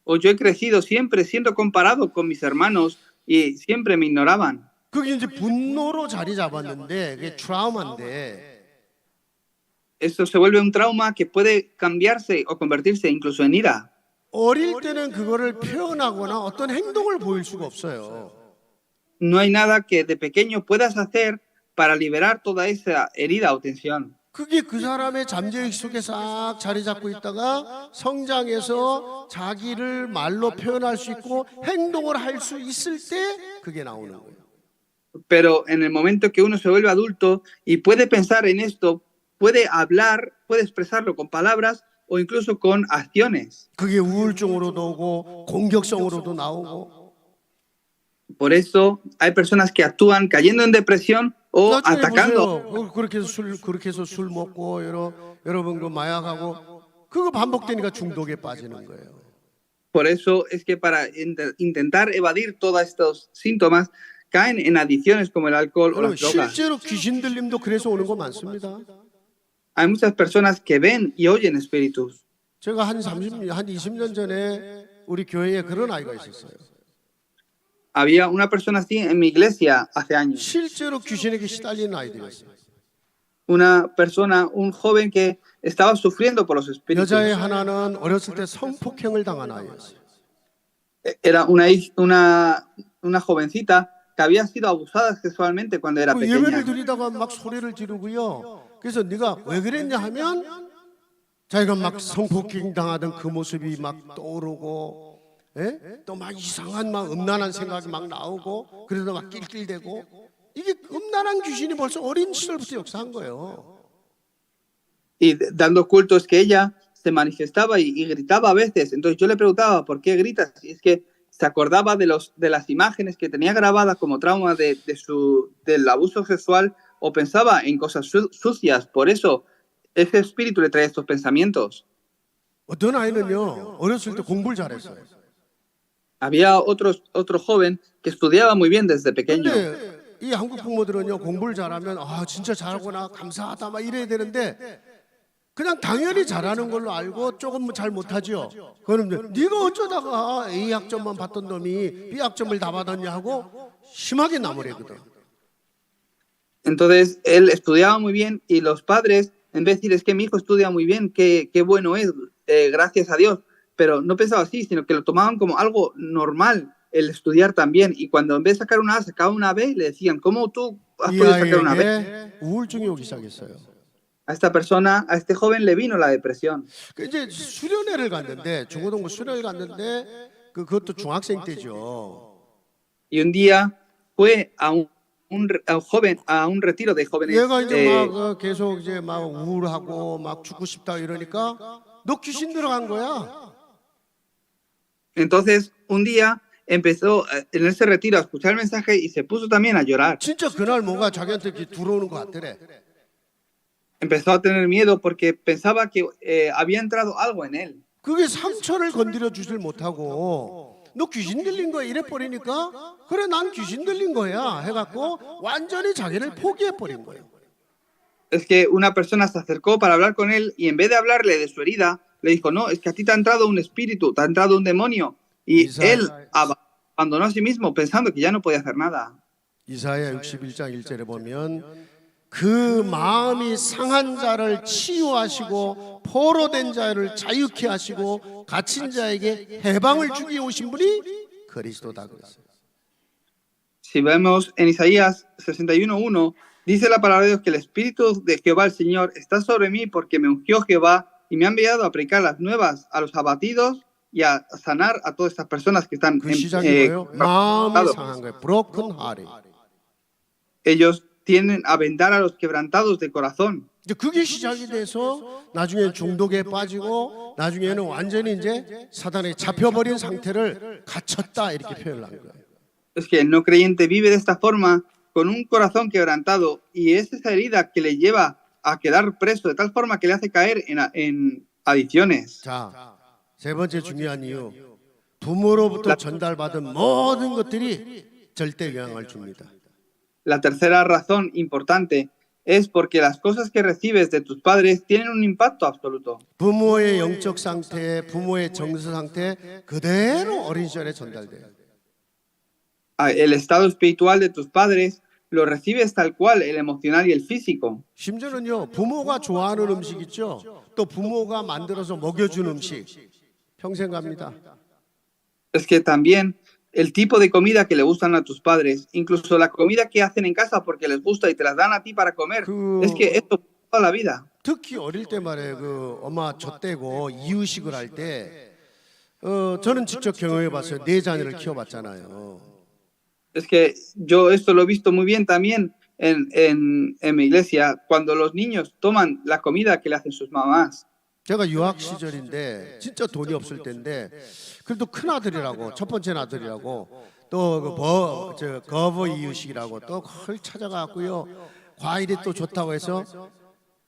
O yo he crecido siempre siendo comparado con mis hermanos y siempre me ignoraban. 그게 이제 분노로 자리 잡았는데 그게 트라우마인데 Esto se vuelve un trauma que puede cambiarse o convertirse incluso en ira. 어릴 때는 그거를 표현하거나 어떤 행동을 보일 수가 없어요. No hay nada que de pequeño puedas hacer para liberar toda esa herida o tensión. 그게 그 사람의 잠재의식 속에 싹 자리 잡고 있다가 성장해서 자기를 말로 표현할 수 있고 행동을 할 수 있을 때 그게 나오는 거예요. Pero en el momento que uno se vuelve adulto y puede pensar en esto, puede hablar, puede expresarlo con palabras o incluso con acciones. 그게 우울증으로도 오고 공격성으로도 나오고 Por eso hay personas que actúan cayendo en depresión o 나중에 atacando. 보세요. 그렇게 해서 술 먹고 여러분 그 마약하고 그거 반복되니까 중독에 빠지는 거예요. Por eso es que para intentar evadir todos estos síntomas, caen en adicciones como el alcohol o 여러분 las drogas. 실제로 귀신 들림도 그래서 오는 거 많습니다. Hay muchas personas que ven y oyen espíritus. 제가 한 20년 전에 우리 교회에 그런 아이가 있었어요. Había una persona así en mi iglesia hace años. 실제로 귀신에게 시달리는 아이들이었어요. Una persona, un joven que estaba sufriendo por los espíritus. 여자의 하나는 어렸을 때 성폭행을 당한 아이였어요. Era una jovencita que había sido abusada sexualmente cuando era 그 pequeña. 예배를 드리다가 막 소리를 지르고요. 그래서 네가 왜 그랬냐 하면 자기가 막 성폭행 당하던 그 모습이 막 떠오르고 또 막 이상한 막 음란한 생각이 막 나오고 그래서 막 낄낄대고 이게 음란한 귀신이 벌써 어린 시절부터 역사한 거예요. Y dando culto es que ella se manifestaba y gritaba a veces. Entonces yo le preguntaba, ¿por qué gritas? Y es que se acordaba de las imágenes que tenía grabadas como trauma del abuso sexual o pensaba en cosas sucias. Por eso ese espíritu le trae estos pensamientos. 어떤 아이는요 어렸을 때 공부를 잘했어요. Había otro joven que estudiaba muy bien desde pequeño. 근데 이 한국 부모들은요 공부를 잘하면 아 진짜 잘하구나 감사하다 막 이래야 되는데 그냥 당연히 잘하는 걸로 알고 조금 잘 못하죠. 그러면 네가 어쩌다가 A 학점만 받던 놈이 B 학점을 다 받았냐 하고 심하게 나무래거든. Entonces él estudiaba muy bien y los padres, en vez de decir es que mi hijo estudia muy bien, qué bueno es, gracias a Dios, pero no pensaba así, sino que lo tomaban como algo normal el estudiar también. Y cuando en vez de sacar una A, sacaba una B, le decían, ¿cómo tú has 이 podido sacar una B? 아이에게 우울증이 오기 시작했어요. A esta persona, a este joven le vino la depresión. 그 이제 수련회를 갔는데 중고등부 수련회를 갔는데 그것도 중학생 때죠. Y un día fue a un joven, a un retiro de jóvenes. 얘가 이제 막 계속 이제 막 우울하고 막 죽고 싶다 이러니까 너 귀신 들어간 거야. Entonces, un día empezó en ese retiro a escuchar el mensaje y se puso también a llorar. 진짜 그날 뭔가 자기한테 이렇게 들어오는 것 같더래. Empezó a tener miedo porque pensaba que había entrado algo en él. 그게 상처를 건드려 주질 못하고 너 귀신 들린 거야 이래 버리니까 그래 난 귀신 들린 거야 해갖고 완전히 자기를 포기해 버린 거예요. Es que una persona se acercó para hablar con él y en vez de hablarle de su herida, le dijo, no, es que a ti te ha entrado un espíritu, te ha entrado un demonio. Y él abandonó a sí mismo pensando que ya no podía hacer nada. 이사야 61장 1절에 보면 그 마음이 상한 자를 치유하시고 포로된 자를 자유케 하시고 갇힌 자에게 해방을 주기 오신 분이 그리스도다 그랬어요. Si vemos en Isaías 61:1, dice la palabra de Dios que el Espíritu de Jehová el Señor está sobre mí porque me ungió Jehová y me ha enviado a predicar las nuevas a los abatidos y a sanar a todas estas personas que están 그 시작이 뭐예요? 마음이 상한 거예요. broken heart. Ellos tienen a vendar a los quebrantados de corazón. 이제 그게 시작이 돼서 나중에 중독에 빠지고 나중에는 완전히 이제 사단에 잡혀버린 상태를 갇혔다 이렇게 표현을 한 거예요. Es que el no creyente vive de esta forma con un corazón quebrantado y es esa herida que le lleva a quedar preso de tal forma que le hace caer en adicciones. 자, 세 번째 중요한 이유. 부모로부터 전달받은 모든 것들이 절대 영향을 줍니다. La tercera razón importante es porque las cosas que recibes de tus padres tienen un impacto absoluto. 부모의 영적 상태, 부모의 정서 상태 그대로 어린 시절에 전달돼요. El estado espiritual de tus padres lo recibes tal cual, el emocional y el físico. 심지어는요, 부모가 좋아하는 음식 있죠? 또 부모가 만들어서 먹여준 음식 평생 갑니다. Es que también el tipo de comida que le gustan a tus padres, incluso la comida que hacen en casa porque les gusta y te las dan a ti para comer, es que esto toda la vida. 특히 어릴 때 말에 그 엄마 젖대고 이유식을 할 때, 저는 직접 경험해봤어요. 네 자녀를 키워봤잖아요. Es que yo esto lo he visto muy bien también en mi iglesia, cuando los niños toman la comida que le hacen sus mamás. 제가 유학 시절인데 진짜 돈이 없을 때인데 그래도 큰 아들이라고 첫 번째 아들이라고 또 거버 이유식이라고 또 그걸 찾아가고요. 과일이 또 좋다고 해서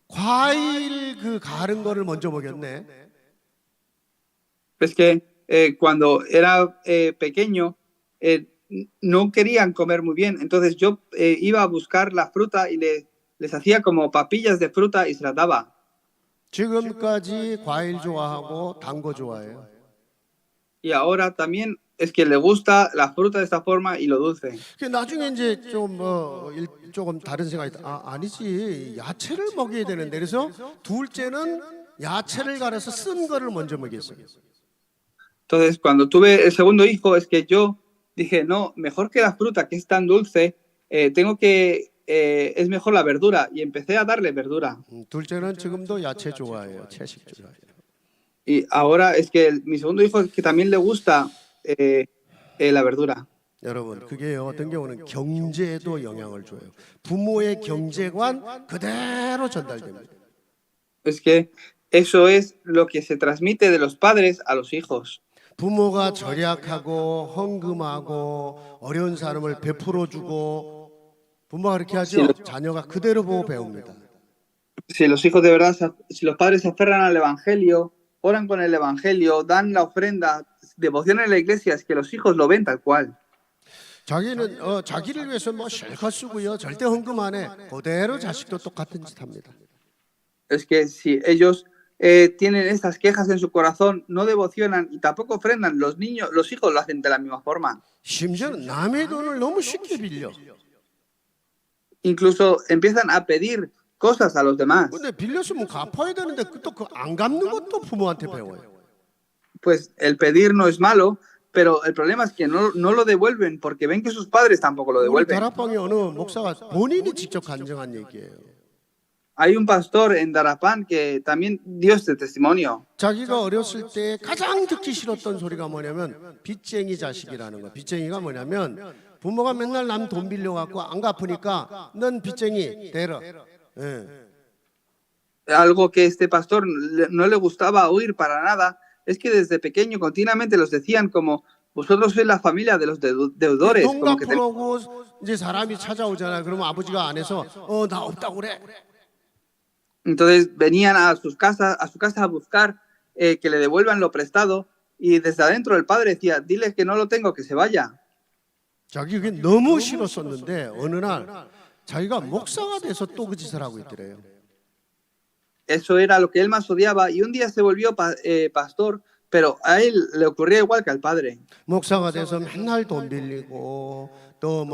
과일 그 가른 거를 먼저 먹였네. Es que cuando era pequeño no querían comer muy bien, entonces yo iba a buscar la fruta y les hacía como papillas de fruta y se las daba. 지금까지 과일 좋아하고 단 거 좋아해요. Y ahora también es que le gusta la fruta de esta forma y lo dulce. 나중에 이제 조금 다른 생각이 아니지 야채를 먹여야 되는데 그래서 둘째는 야채를 갈아서 쓴 거를 먼저 먹였어요. Entonces cuando tuve el segundo hijo es que yo dije no, mejor que la fruta que es tan dulce, es mejor la verdura y empecé a darle verdura. 둘째는 지금도 야채 좋아해요. 채식 좋아해요. Y ahora es que mi segundo hijo es que también le gusta la verdura. 여러분, 그게 어떤 경우는 경제에도 영향을 줘요. 부모의 경제관 그대로 전달됩니다. Es que eso es lo que se transmite de los padres a los hijos. 부모가 절약하고 헌금하고 어려운 사람을 베풀어주고 부모가 그렇게 하죠. 자녀가 그대로 보고 배웁니다. Si los hijos de verdad, si los padres se aferran al evangelio, oran con el evangelio, dan la ofrenda, devoción en la iglesia, es que los hijos lo ven tal cual. 자기는 자기를 위해서 뭐 실컷 쓰고요. 절대 헌금 안 해. 그대로 자식도 똑같은 짓 합니다. Es que si ellos tienen estas quejas en su corazón, no devocionan y tampoco ofrendan, los hijos lo hacen de la misma forma. 심지어는 남의 돈을 너무 쉽게 빌려. Incluso empiezan a pedir cosas a los demás. 근데 빌렸으면 갚아야 되는데 또 그 안 갚는 것도 부모한테 배워요. Pues el pedir no es malo, pero el problema es que no lo devuelven porque ven que sus padres tampoco lo 우리 devuelven. 다락방에 어느 목사가 본인이 직접 간증한 얘기예요. Hay un pastor en Darapán que también dio este testimonio. 자기가 어렸을 때 가장 듣기 싫었던 소리가 뭐냐면 빚쟁이 자식이라는 거. 빚쟁이가 뭐냐면 부모가 맨날 남 돈 빌려갖고 안 갚으니까 넌 빚쟁이 대러. Algo que este pastor no le gustaba oír para nada es que desde pequeño continuamente los decían como vosotros sois la familia de los deudores. 돈 Como que 갚으라고 이제 사람이 찾아오잖아요. 그러면 아버지가 안 해서 나 없다고 그래. Entonces venían a su casa a buscar que le devuelvan lo prestado y desde adentro el padre decía, dile que no lo tengo, que se vaya. 자기 그게 너무 싫었었는데 어느 날 자기가 목사가 돼서 또 그 짓을 하고 있더래요. Eso era lo que él más odiaba y un día se volvió pastor, pero a él le ocurría igual que al padre. 목사가 돼서 맨날 돈 빌리고 또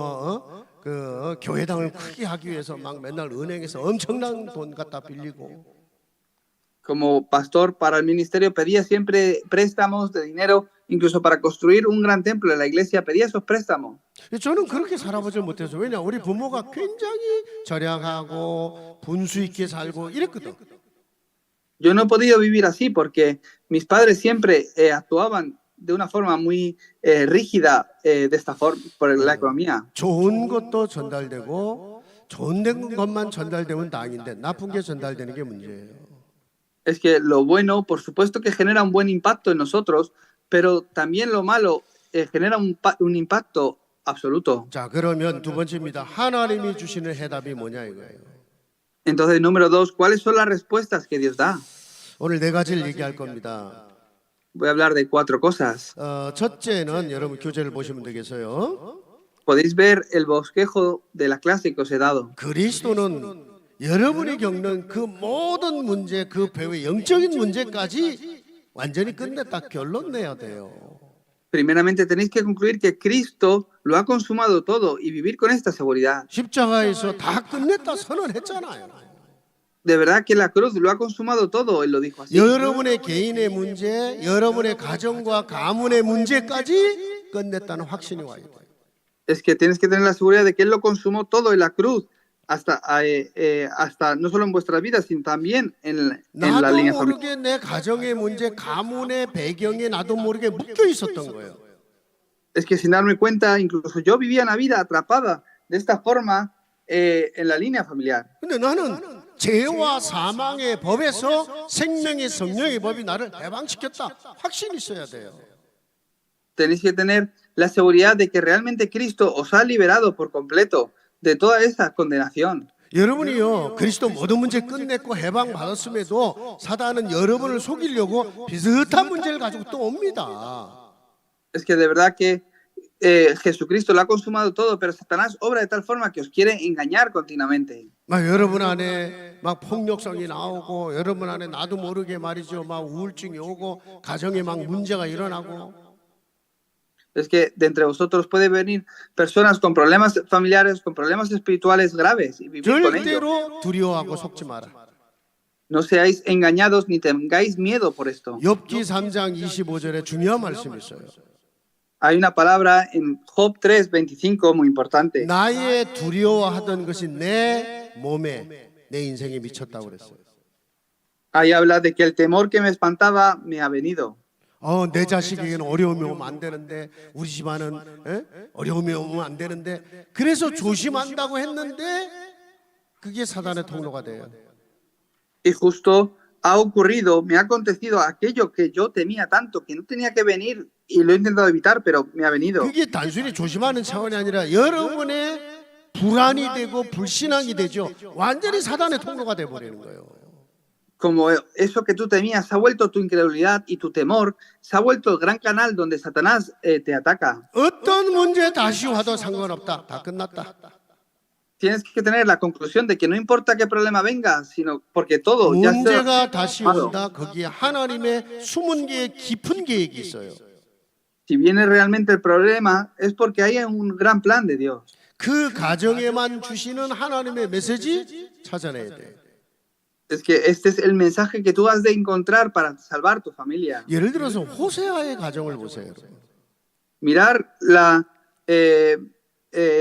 그 교회당을 크게 하기 위해서 막 맨날 은행에서 엄청난 돈 갖다 빌리고. Como pastor para el ministerio pedía siempre préstamos de dinero, incluso para construir un gran templo en la iglesia pedía esos préstamos. 저는 그렇게 살아보지 못해서 왜냐 우리 부모가 굉장히 절약하고 분수 있게 살고 이랬거든. Yo no he podido vivir así porque mis padres siempre actuaban de una forma muy rígida de esta forma por la economía. 좋은 것도 전달되고 좋은 것만 전달되면 다행인데 나쁜 게 전달되는 게 문제예요. Es que lo bueno, por supuesto que genera un buen impacto en nosotros, pero también lo malo genera un impacto absoluto. 자, 그러면 두 번째입니다. 하나님이 주시는 해답이 뭐냐 이거예요. Entonces, número 2, ¿cuáles son las respuestas que Dios da? 오늘 네 가지를 얘기할 겁니다. Voy a hablar de 4 cosas. 첫째는 여러분 교재를 보시면 되겠어요. Podéis ver el bosquejo de la clase que os he dado. 그리스도는 여러분이 겪는 그 모든 문제, 그 배우의 영적인 문제까지 완전히 끝냈다 결론 내야 돼요. Primeramente tenéis que concluir que Cristo lo ha consumado todo y vivir con esta seguridad. 십자가에서 다 끝냈다 선언했잖아요. De verdad que la cruz lo ha consumado todo, Él lo dijo así. 여러분의 개인의 문제, 여러분의 가정과 가문의 문제까지 끝냈다는 확신이 와야 돼요. Es que tienes que tener la seguridad de que Él lo consumó todo en la cruz, hasta no solo en vuestras vidas, sino también en la 나도 línea familiar. 모르게 내 가정의 문제, 가문의 배경에 나도 모르게 묶여 있었던 거예요. Es que sin darme cuenta, incluso yo vivía una vida atrapada de esta forma en la línea familiar. 근데 나는 죄와 사망의 법에서 생명의 성령의 법이 나를 해방시켰다. 확신이 있어야 돼요. Tenéis que tener la seguridad de que realmente Cristo os ha liberado por completo de toda esa condenación. 여러분이요 그리스도 모든 문제 끝냈고 해방 받았음에도 사단은 여러분을 속이려고 비슷한 문제를 가지고 또 옵니다. Es que de verdad que Jesucristo lo ha consumado todo, pero Satanás obra de tal forma que os quiere engañar continuamente. 막 여러분 안에 막 폭력성이 나오고 여러분 안에 나도 모르게 말이죠 막 우울증이 오고 가정에 막 문제가 일어나고. Es que de entre vosotros puede venir personas con problemas familiares, con problemas espirituales graves y vivir con ello. 절대로 두려워하고 속지 마라. No seáis engañados ni tengáis miedo por esto. 욥기 3장 25절에 중요한 말씀이 있어요. Hay una palabra en Job 3:25 muy importante. 나의 두려워하던 것이 내 몸에 내 인생에 미쳤다고 그랬어요. Ahí habla de que el temor que me espantaba me ha venido. 내 자식에게는 어려움이 오면 안 되는데 우리 집안은 어려움이 오면 안 되는데 그래서 조심한다고 했는데 그게 사단의 통로가 돼요. Y justo ha ocurrido, me ha acontecido aquello que yo temía tanto, que no tenía que venir y lo he intentado evitar, pero me ha venido. 그게 단순히 조심하는 차원이 아니라 여러분의 불안이 되고 불신앙이 되죠. 완전히 사단의 통로가 돼 버리는 거예요. Como eso que tú temías se ha vuelto tu incredulidad y tu temor, se ha vuelto el gran canal donde Satanás te ataca. 어떤 문제 다시 와도 상관없다. 다 끝났다. Tienes que tener la conclusión de que no importa qué problema venga, sino porque todo ya 문제가 다시 está. 온다. 거기에 하나님의 숨은 계획, 깊은 계획이 있어요. Si viene realmente el problema, es porque hay un gran plan de Dios. 그 가정에만 주시는 하나님의 메시지 찾아내야 돼. Es que este es el mensaje que tú has de encontrar para salvar tu familia. 예를 들어서 호세아의 가정을 보세요. 여러분. Mirar la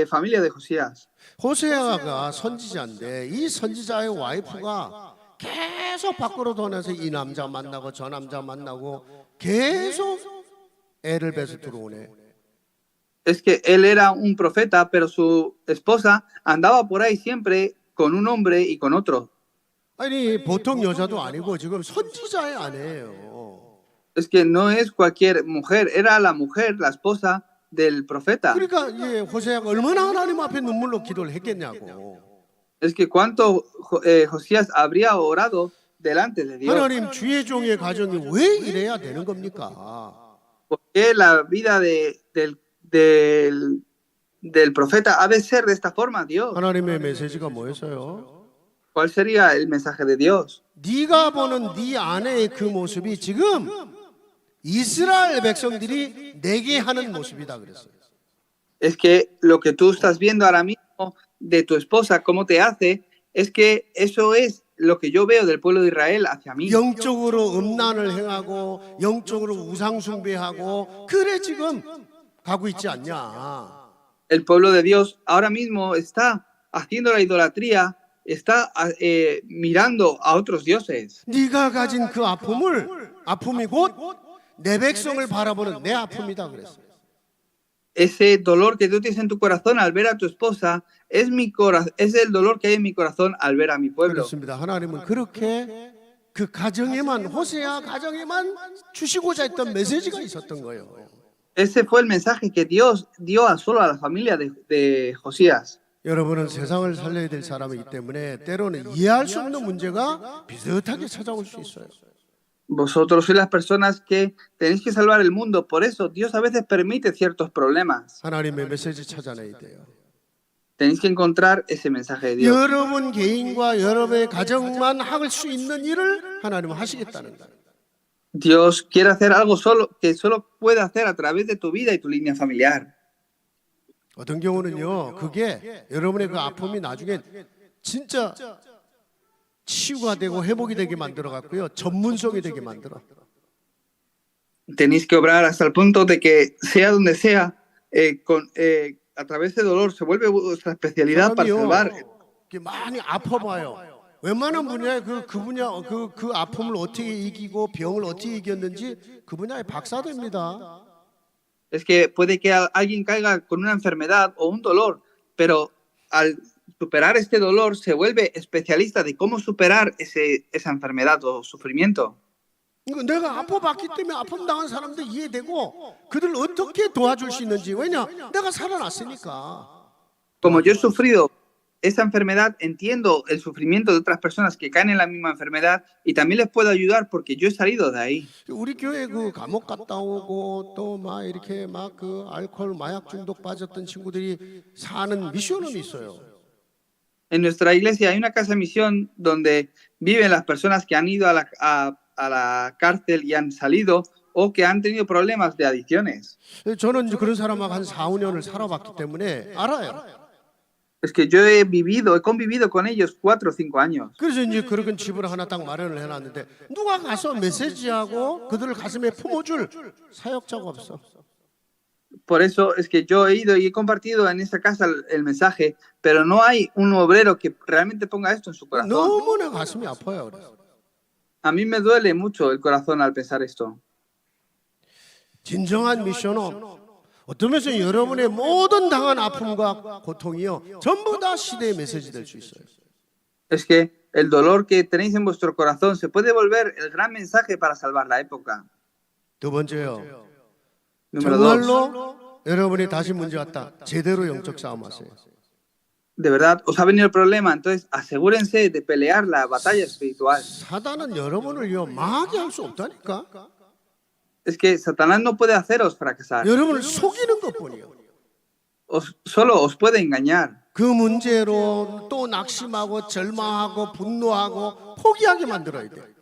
familia de Josías. 호세아가 선지자인데 이 선지자의 와이프가 계속 밖으로 돌아서 이 남자 만나고 저 남자 만나고 계속 애를 뵈서 들어오네. Es que él era un profeta, pero su esposa andaba por ahí siempre con un hombre y con otro. 아니 보통 여자도 아니고 지금 선지자의 아내예요. Es que no es cualquier mujer, era la mujer, la esposa del profeta. 그러니까 이 호세아가 얼마나 하나님 앞에 눈물로 기도를 했겠냐고. Es que cuánto Josías habría orado delante de Dios. 하나님 주의 종의 가정이 왜 이래야 되는 겁니까? ¿Por qué la vida del profeta ha de ser de esta forma, Dios? 하나님의 메시지가 뭐였어요? ¿Cuál sería el mensaje de Dios? 네가 보는 네 아내의 그 모습이 지금 이스라엘 백성들이 내게 하는 모습이다 그랬어요. Es que lo que tú estás viendo ahora mismo de tu esposa, cómo te hace, es que eso es lo que yo veo del pueblo de Israel hacia mí. 영적으로 음란을 행하고 영적으로 우상 숭배하고 그래 지금 가고 있지 않냐. El pueblo de Dios ahora mismo está haciendo la idolatría, está mirando a otros dioses. 네가 가진 그 아픔이 곧 내 백성을 바라보는 내 아픔이다 그랬어요. Ese dolor que tú tienes en tu corazón al ver a tu esposa es el dolor que hay en mi corazón al ver a mi pueblo. 그렇습니다. 하나님은 그렇게 그 가정에만 호세아 가정에만 주시고자 했던 메시지가 있었던 거예요. Ese fue el mensaje que Dios dio solo a la familia de Josías. 여러분은 세상을 살려야 될 사람이기 때문에 때로는 이해할 수 없는 문제가 비슷하게 찾아올 수 있어요. Vosotros sois las personas que tenéis que salvar el mundo. Por eso Dios a veces permite ciertos problemas. 하나님의 메시지 찾아내야 돼요. Tenéis que encontrar ese mensaje de Dios. 여러분 개인과 여러분의 가정만 할 수 있는 일을 하나님은 하시겠다는 거예요. Dios quiere hacer algo solo que solo puede hacer a través de tu vida y tu línea familiar. 어떤 경우는요, 그게 여러분의 그 아픔이 나중에 진짜 치유가 되고 회복이 되게 만들어 갖고요, 전문성이 되게 만들어. Tenéis que obrar hasta el punto de que sea donde sea, a través de dolor se vuelve vuestra especialidad para salvar. 사람이요, 많이 아파봐요. 웬만한 분야에 그 분야 그 아픔을 어떻게 이기고 병을 어떻게 이겼는지 그 분야의 박사 됩니다. Es que puede que alguien caiga con una enfermedad o un dolor, pero al superar este dolor se vuelve especialista de cómo superar esa enfermedad o sufrimiento. 내가 아파봤기 때문에 아픔 당한 사람들 이해되고 그들을 어떻게 도와줄 수 있는지, 왜냐 내가 살아났으니까. Como yo he sufrido esa enfermedad, entiendo el sufrimiento de otras personas que caen en la misma enfermedad y también les puedo ayudar porque yo he salido de ahí. 우리 교회 그 감옥 갔다 오고 또 막 이렇게 막 그 알코올 마약 중독 빠졌던 친구들이 사는 미션은 있어요. En nuestra iglesia hay una casa de misión donde viven las personas que han ido a la cárcel y han salido o que han tenido problemas de adicciones. 저는 이제 그런 사람하고 한 4, 5년을 살아봤기 때문에 알아요. Es que yo he convivido con ellos 4 o 5 años. 그래서 이제 그런 집을 하나 딱 마련을 해놨는데 누가 가서 메시지하고 그들을 가슴에 품어줄 사역자가 없어. Por eso es que yo he ido y he compartido en esa casa el mensaje, pero no hay un obrero que realmente ponga esto en su corazón. 너무나 가슴이 아파요. 그래서. A mí me duele mucho el corazón al pensar esto. 진정한 미션은 어떤 면에서 여러분의 모든 당한 아픔과 고통이요 전부 다 시대의 메시지 될 수 있어요. Es que el dolor que tenéis en vuestro corazón se puede volver el gran mensaje para salvar la época. 두 번째요. Número 2. 정말로 여러분이 다시 문제 왔다. 제대로 영적 싸움하세요. De verdad, os ha venido el problema, entonces asegúrense de pelear la batalla espiritual. 사단은 여러분을요 망하게 할 수 없다니까. Es que Satanás no puede haceros fracasar. 여러분을 속이는 것뿐이요. Solo os puede engañar. 그 문제로 또 낙심하고 절망하고 분노하고 포기하게 만들어야 돼.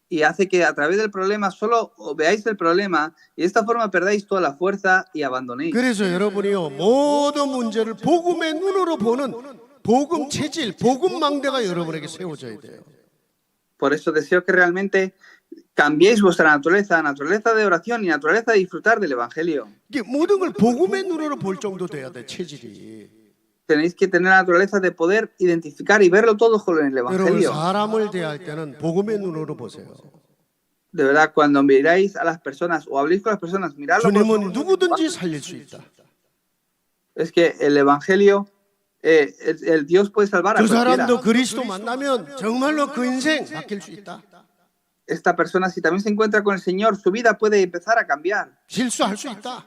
Y hace que a través del problema solo veáis el problema y de esta forma perdáis toda la fuerza y abandonéis. 그래서 여러분이요 모든 문제를 복음의 눈으로 보는 복음 체질, 복음 망대가 여러분에게 세워져야 돼요. Por eso deseo que realmente cambiéis vuestra naturaleza de oración y naturaleza de disfrutar del Evangelio. 이게 모든 걸 복음의 눈으로 볼 정도 돼야 돼, 체질이. Tenéis que tener la naturaleza de poder identificar y verlo todo con el 여러분 Evangelio. 사람을 대할 때는 복음의 눈으로 보세요. De verdad, cuando miráis a las personas o habléis con las personas, miradlo con 주님은 ojos. 누구든지 살릴 수 있다. Es que el Evangelio, el Dios puede salvar a 그 cualquiera. 사람도 그리스도 만나면 정말로 그 인생 바뀔 수 있다. Esta persona, si también se encuentra con el Señor, su vida puede empezar a cambiar. 실수할 수 있다.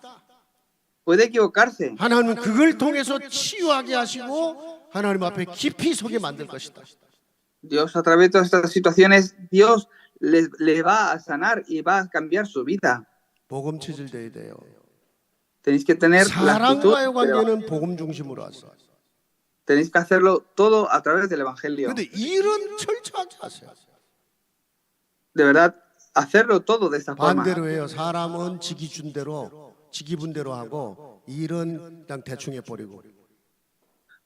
Puede equivocarse. 하나님은 그걸 통해서 치유하게 하시고 하나님 앞에 깊이 서게 만들 것이다. Dios, a través de todas estas situaciones, Dios le va a sanar y va a cambiar su vida. 복음 체질돼야 돼요. Tenéis que tener la actitud, 사람과의 관계는 복음 중심으로 왔어. tenéis que hacerlo todo a través del Evangelio. 그런데 일은 철저하게 하세요. De verdad, hacerlo todo de esta forma. 반대로 해요. 사람은 지기 준대로, 지기 분대로 하고 일은 그냥 대충 해버리고.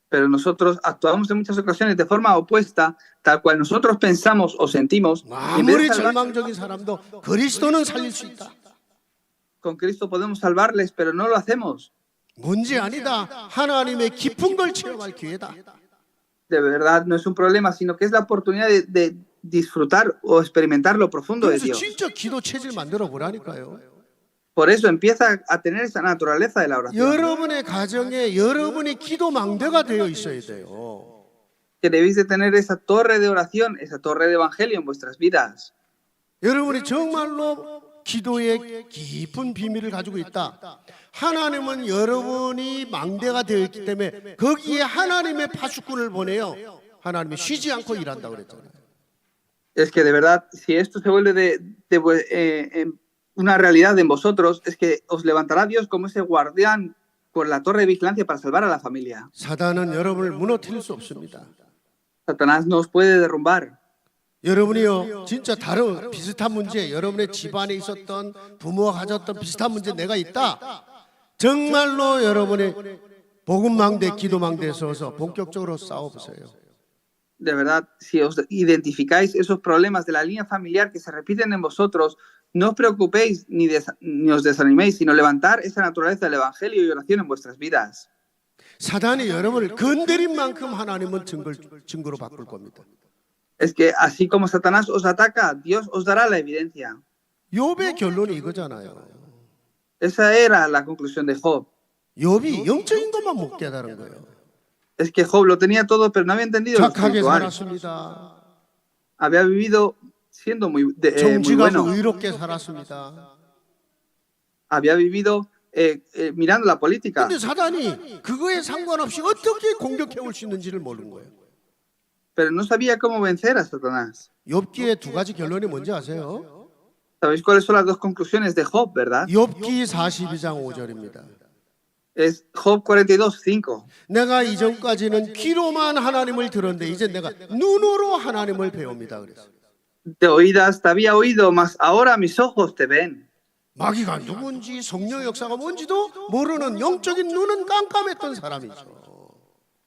Pero nosotros actuamos en muchas ocasiones de forma opuesta, tal cual nosotros pensamos o sentimos. En vez 아무리 de salvar 절망적인 사람도 그리스도는 살릴 수 있다. con Cristo podemos salvarles, pero no lo hacemos. 문제 아니다. 하나님의 깊은 걸 체험할 기회다. De verdad, no es un problema, sino que es la oportunidad de disfrutar o experimentar lo profundo de 그래서 Dios. 진짜 기도 체질 만들어 보라니까요. Por eso empieza a tener esa naturaleza de la oración. 여러분의 가정에 여러분이 기도 망대가 되어 있어야 돼요. Que debéis de tener esa torre de oración, esa torre de evangelio en vuestras vidas. 여러분이 정말로 기도의 깊은 비밀을 가지고 있다. 하나님은 여러분이 망대가 되어 있기 때문에 거기에 하나님의 파수꾼을 보내요. 하나님이 쉬지 않고 일한다고 그랬잖아요. Es que de verdad, si esto se vuelve una realidad en vosotros, es que os levantará Dios como ese guardián por la torre de vigilancia para salvar a la familia. 사단은 여러분을 무너뜨릴 수 없습니다. Satanás nos puede derrumbar. 여러분이요 진짜 다른 비슷한 문제, 여러분의 집안에 있었던 부모가 가졌던 비슷한 문제 내가 있다. 정말로 여러분의 복음망대, 기도망대에 서서 본격적으로 싸워보세요. De verdad, si os identificáis esos problemas de la línea familiar que se repiten en vosotros, no os preocupéis ni os desaniméis, sino levantar esa naturaleza del Evangelio y oración en vuestras vidas. 사단이 여러분을 건드린 만큼 하나님은 증거로 바꿀 겁니다. Es que así como Satanás os ataca, Dios os dará la evidencia. 욥의 결론이 이거잖아요. Esa era la conclusión de Job. 욥이 영적인 것만 못 깨달은 거예요. Es que Job lo tenía todo, pero no había entendido lo 착하게 espiritual. 살았습니다. Había vivido siendo muy 정직하고 bueno. 의롭게 살았습니다. Había vivido mirando la política. 근데 사단이 그거에 상관없이 어떻게 공격해 올 수 있는지를 모르는 거예요. Pero no sabía cómo vencer a Satanás. 욥기의 두 가지 결론이 뭔지 아세요? ¿Sabéis cuáles son las dos conclusiones de Job, verdad? 욥기 42장 5절입니다. Es Job 42:5. 내가 이전까지는 귀로만 하나님을 들었는데 이제 내가 눈으로 하나님을 배웁니다. 그래서 De oídas te había oído, mas ahora mis ojos te ven. 마귀가 누군지 성령의 역사가 뭔지도 모르는 영적인 눈은 깜깜했던 사람이죠.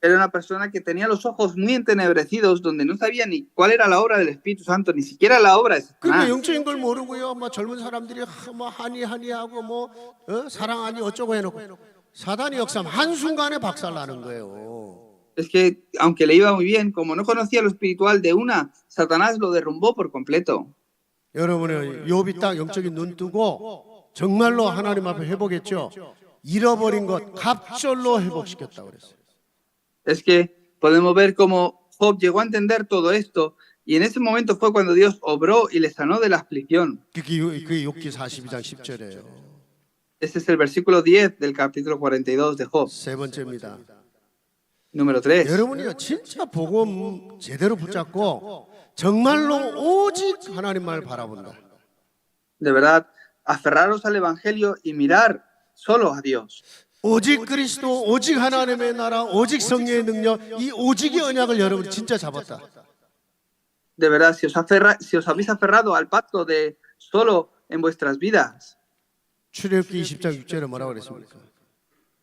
Era una persona que tenía los ojos muy entenebrecidos, donde no sabía ni cuál era la obra del Espíritu Santo, ni siquiera la obra de 근데 Satanás. 영적인 걸 모르고요. 뭐 젊은 사람들이 뭐 하니 하고 뭐 사랑하니 어쩌고 해놓고 사단이 역사하면 한순간에 박살나는 거예요. Es que, aunque le iba muy bien, como no conocía lo espiritual de una, Satanás lo derrumbó por completo. 여러분의 욥이 딱 영적인 눈 뜨고 정말로 하나님 앞에 회복했죠. 잃어버린 것 갑절로 회복시켰다 그랬어요. Es que podemos ver cómo Job llegó a entender todo esto, y en ese momento fue cuando Dios obró y le sanó de la aflicción. 그게 욥기 42장 10절이에요. Este es el versículo 10 del capítulo 42 de Job. 세 번째입니다. Número 3. 여러분이요 진짜 복음 제대로 붙잡고 정말로 오직 하나님만을 바라본다. De verdad, aferraros al Evangelio y mirar solo a Dios. 오직 그리스도, 오직 하나님의 나라, 오직 성령의 능력, 이 오직의 언약을 여러분이 진짜 잡았다. De verdad, si os habéis aferrado al pacto de solo en vuestras vidas, 출애굽기 20장 6절에 뭐라고 그랬습니까?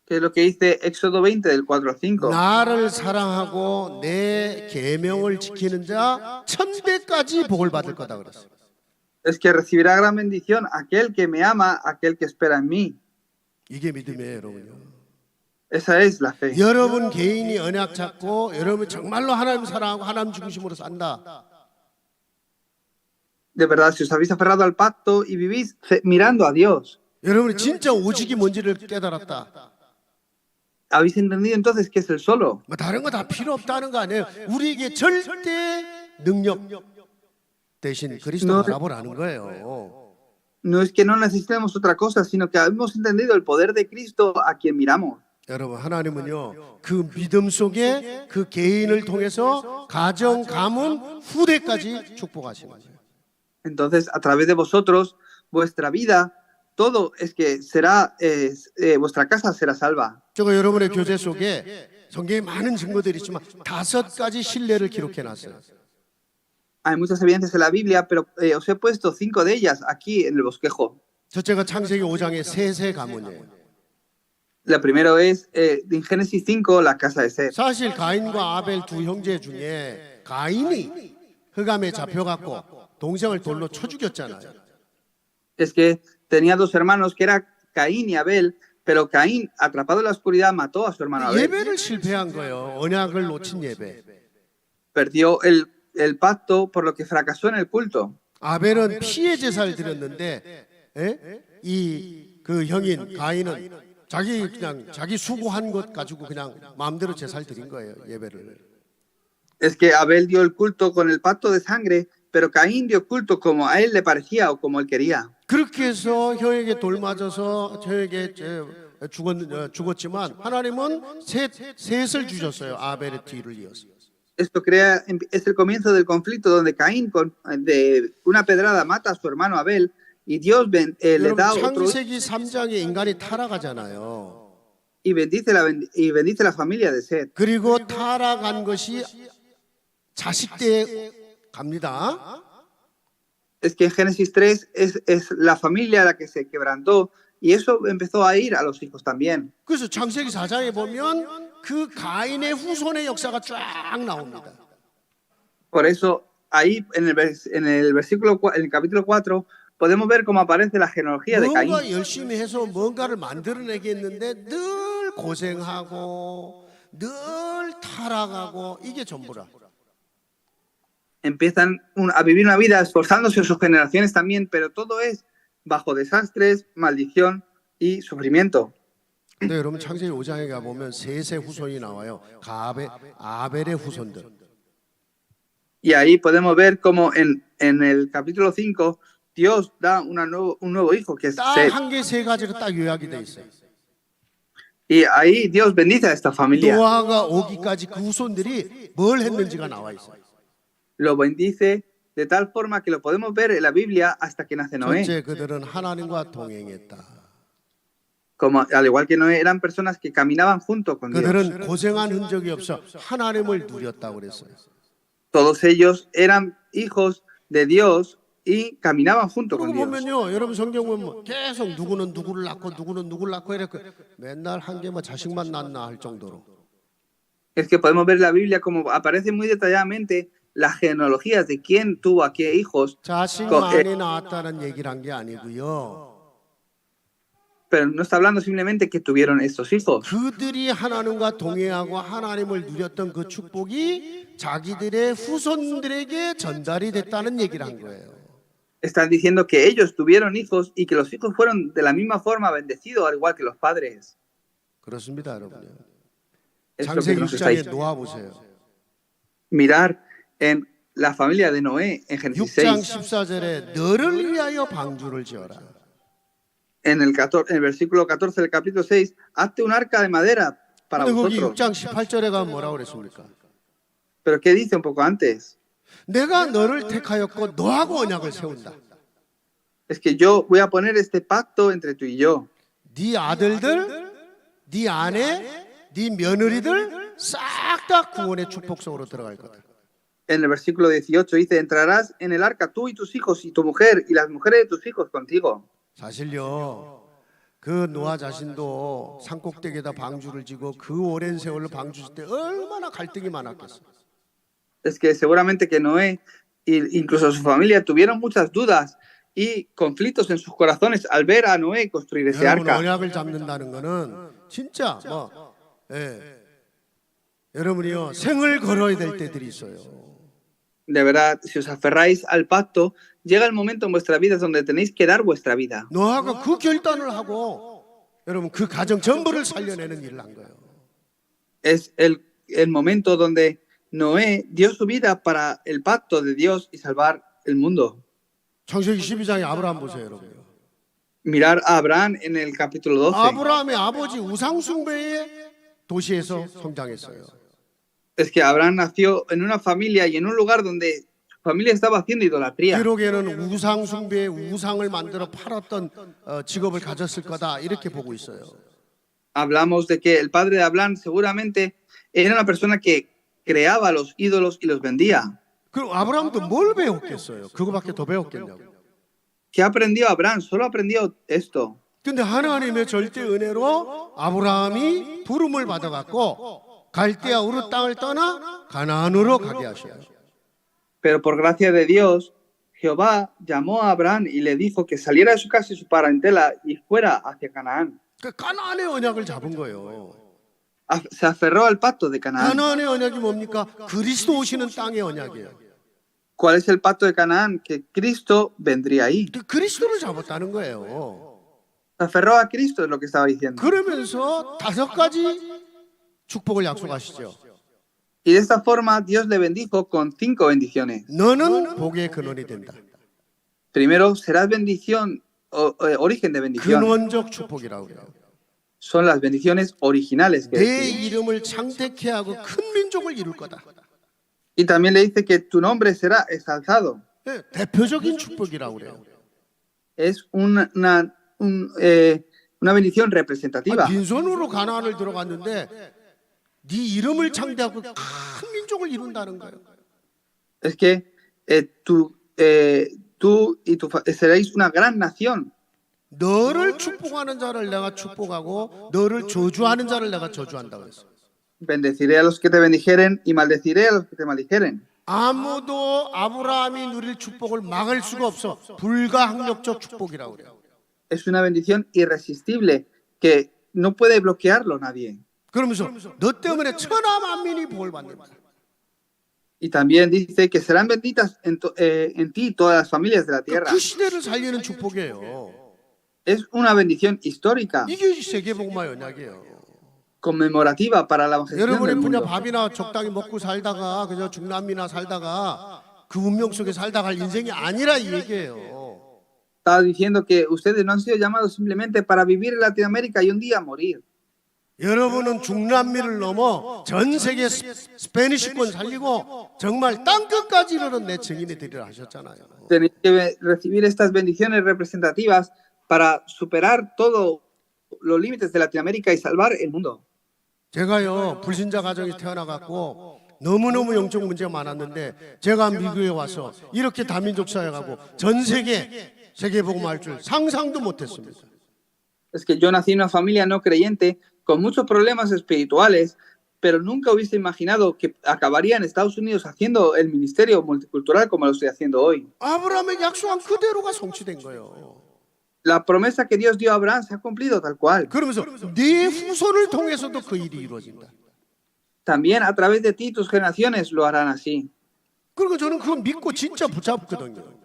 que es lo que dice Éxodo 20 del 4 al 5. 나를 사랑하고 내 계명을 지키는 자 1000배까지 복을 받을 거다 그랬어요. Es que recibirá gran bendición aquel que me ama, aquel que espera en mí. 이게 믿음이에요, 여러분요. Esa es la fe. 여러분 개인이 언약 잡고 여러분 정말로 하나님 사랑하고 하나님 중심으로 산다. De verdad, si os habéis aferrado al pacto y vivís mirando a Dios, 여러분이 진짜 오직이 뭔지를 깨달았다. habéis entendido entonces qué es el solo. 뭐 다른 거 다 필요 없다는 거 아니에요. 우리에게 절대 능력 대신 그리스도 바라보라는 거예요. No es que no necesitemos otra cosa, sino que hemos entendido el poder de Cristo a quien miramos. 여러분 하나님은요 그 믿음 속에 그 개인을 통해서 가정, 가문, 후대까지 축복하시는 거예요. Entonces, a través de vosotros, vuestra vida, todo es que será, vuestra casa será salva. 제가 여러분의 교제 속에 성경에 많은 증거들이 있지만 5가지 신뢰를 기록해놨어요. Hay muchas evidencias en la Biblia, pero os he puesto 5 de ellas aquí en el bosquejo. 첫째가 창세기 5장의 셋의 가문이에요. La primera es, en Génesis 5, la casa de Seth. 사실 가인과 아벨 두 형제 중에 가인이 흑암에 잡혀갖고 동생을 돌로 쳐 죽였잖아요. Es que tenía 2 hermanos que era Caín y Abel, pero Caín, atrapado en la oscuridad, mató a su hermano Abel. 예배를 실패한 거예요. 언약을 놓친 예배. Perdió el pacto, por lo que fracasó en el culto. 아벨은 피의 제사를 드렸는데 이 그 형인 가인은 자기 수고한 것 가지고 그냥 마음대로 제사를 드린 거예요. 예배를. Es que Abel dio el culto con el pacto de sangre, pero Caín dio culto como a él le parecía o como él quería. 그렇게 해서 형에게 돌 맞아서 형에게 죽었지만 하나님은 셋을 주셨어요. 아벨의 뒤를 이어서. Esto es el comienzo del conflicto donde Caín de una pedrada mata a su hermano Abel y Dios le da otro. 창세기 3장에 인간이 타락하잖아요. y bendice la familia de Set. 그리고 타락한 것이 자식 때에 갑니다. Es que en Génesis 3 es la familia la que se quebrantó y eso empezó a ir a los hijos también. 그래서 창세기 4장에 보면 그 가인의 후손의 역사가 쫙 나옵니다. Por eso ahí en el capítulo 4 podemos ver cómo aparece la genealogía de Caín. 뭔가 열심히 해서 뭔가를 만들어내겠는데 늘 고생하고 늘 타락하고 이게 전부라. Empiezan a vivir una vida esforzándose en sus generaciones también, pero todo es bajo desastres, maldición y sufrimiento. 근데 여러분 창세기 5장에 가보면 셋의 후손이 나와요. 아벨의 후손들. Y ahí podemos ver cómo en el capítulo 5 Dios da un nuevo hijo que es 딱 Set. 한 개 세 가지로 딱 요약이 돼 있어요. Y ahí Dios bendice a esta familia. 노아가 오기까지 그 후손들이 뭘 했는지가 나와 있어요. Lo bendice de tal forma que lo podemos ver en la Biblia hasta que nace Noé. 첫째, 그들은 하나님과 동행했다. Como, al igual que Noé, eran personas que caminaban junto con Dios. 그들은 고생한 흔적이 없어 하나님을 누렸다고 그랬어요. Todos ellos eran hijos de Dios y caminaban junto con 그리고 Dios. 보면요, 여러분 성경 보면 계속 누구는 누구를 낳고 누구는 누구를 낳고 이렇게 맨날 한 개만 자식만 낳나 할 정도로. Es que podemos ver en la Biblia como aparece muy detalladamente las genealogías de quién tuvo a qué hijos. 자식 많이 낳았다는 얘기를 한 게 아니고요. Pero no está hablando simplemente que tuvieron estos hijos. 그들이 하나님과 동행하고 하나님을 누렸던 그 축복이 자기들의 후손들에게 전달이 됐다는 얘기를 한 거예요. Están diciendo que ellos tuvieron hijos y que los hijos fueron de la misma forma bendecidos, al igual que los padres. 그렇습니다, 여러분요. Es lo que 창세기 nos está 6장에 diciendo. 노아 보세요. Mirar en la familia de Noé en Génesis 6장 6. 14절에 너를 위하여 방주를 지어라. En el versículo 14 del capítulo 6, hazte un arca de madera para 근데 거기 vosotros. 6장 18절에 가면 뭐라고 그랬습니까? Pero ¿qué dice un poco antes? 내가 너를 택하였고 너하고 언약을 세운다. Es que yo voy a poner este pacto entre tú y yo. 네 아들들, 네 아내, 네 며느리들 싹 다 구원의 축복 속으로 들어갈 거다. En el versículo 18 dice, entrarás en el arca tú y tus hijos y tu mujer y las mujeres de tus hijos contigo. 사실요, 그 노아 자신도 산꼭대기에다 방주를 지고 그 오랜 세월을 방주 질 때 얼마나 갈등이 많았겠어. Es que seguramente que Noé e incluso su familia tuvieron muchas dudas y conflictos en sus corazones al ver a Noé construir ese 여러분 arca. 언약을 잡는다는 거는 진짜 여러분이요 생을 걸어야 될 때들이 있어요. De verdad, si os aferráis al pacto, llega el momento en vuestra vida donde tenéis que dar vuestra vida. 노아가 그 결단을 하고 여러분 그 가정 전부를 살려내는 일을 한 거예요. Es el momento donde Noé dio su vida para el pacto de Dios y salvar el mundo. 창세기 12장에 아브라함 보세요, 여러분. Mirar a Abraham en el capítulo 12. 아브라함의 아버지 우상 숭배의 도시에서 성장했어요. Es que Abraham nació en una familia y en un lugar donde su familia estaba haciendo idolatría. 기록에는 우상 숭배의 우상을 만들어 팔았던 직업을 가졌을 거다 이렇게 보고 있어요. Hablamos de que el padre de Abraham seguramente era una persona que creaba los ídolos y los vendía. 그럼 아브라함도 뭘 배웠겠어요? 그거밖에 더 배웠겠냐고. ¿Qué aprendió Abraham? Solo aprendió esto. 근데 하나님의 절대 은혜로 아브라함이 부름을 받아갖고 갈대아 우르 땅을 떠나 가나안으로 가게 하셔요. Pero por gracia de Dios, Jehová llamó a Abraham y le dijo que saliera de su casa y su parentela y fuera hacia Canaán. 그 가나안의 언약을 잡은 거예요. Se aferró al pacto de Canaán. 가나안의 언약이 뭡니까? 그리스도 오시는 땅의 언약이에요. ¿Cuál es el pacto de Canaán? Que Cristo vendría ahí. 그리스도를 잡았다는 거예요. Se aferró a Cristo, es lo que estaba diciendo. 그러면서 5가지 축복을 약속하시죠. Y de esta forma Dios le bendijo con 5 bendiciones. 너는 복의 근원이 된다. Primero, serás bendición, origen de bendición. 근원적 축복이라고 해요. Son las bendiciones originales. Que 내 decimos. 이름을 창대케 하고 큰 민족을 이룰 거다. Y también le dice que tu nombre será exaltado. 대표적인 축복이라고 그래요. Es una una bendición representativa. 빈손으로 가나안을 들어갔는데 네 이름을 창대하고 큰 민족을 이룬다는 거예요. Es que tú y seréis una gran nación. 너를 축복하는 자를 내가 축복하고 너를 저주하는 자를 내가 저주한다 그랬어요. Bendeciré a los que te bendijeren y maldeciré a los que te maldijeren. 아무도 아브라함이 누릴 축복을 막을 수가 없어. 불가항력적 축복이라고 그래요. Es una bendición irresistible que no puede bloquearlo nadie. 그러면서 너 때문에 천하 만민이 복을 받는다. Y también dice que serán benditas en ti todas las familias de la tierra. 그 시대를 살리는 축복이에요. Es una bendición histórica, 이게 세계복음화 언약이에요. conmemorativa para la evangelización del 여러분이 그냥 mundo. 밥이나 적당히 먹고 살다가 그저 중남미나 살다가 그 운명 속에 살다가 갈 인생이 아니라 이 얘기예요. Estaba diciendo que ustedes no han sido llamados simplemente para vivir en Latinoamérica y un día morir. 여러분은 중남미를 넘어 전 세계 스페니시권 살리고 정말 땅끝까지 이르는 내 증인이 되리라 하셨잖아요. Tenéis que recibir estas bendiciones representativas para superar todos los límites de Latinoamérica y salvar el mundo. 제가요 불신자 가정에 태어나갖고 너무너무 영적 문제가 많았는데 제가 미국에 와서 이렇게 다민족 사역하고 전 세계복음 할 줄 상상도 못했습니다. Es que yo nací en una familia no creyente con muchos problemas espirituales, pero nunca hubiese imaginado que acabaría en Estados Unidos haciendo el ministerio multicultural como lo estoy haciendo hoy. 아브라함의 약속한 그대로가 성취된 거예요. La promesa que Dios dio a Abraham se ha cumplido tal cual. 그러면서 네 후손을 통해서도 그 일이 이루어진다. También a través de ti tus generaciones lo harán así. 그리고 저는 그거 믿고 진짜 붙잡거든요.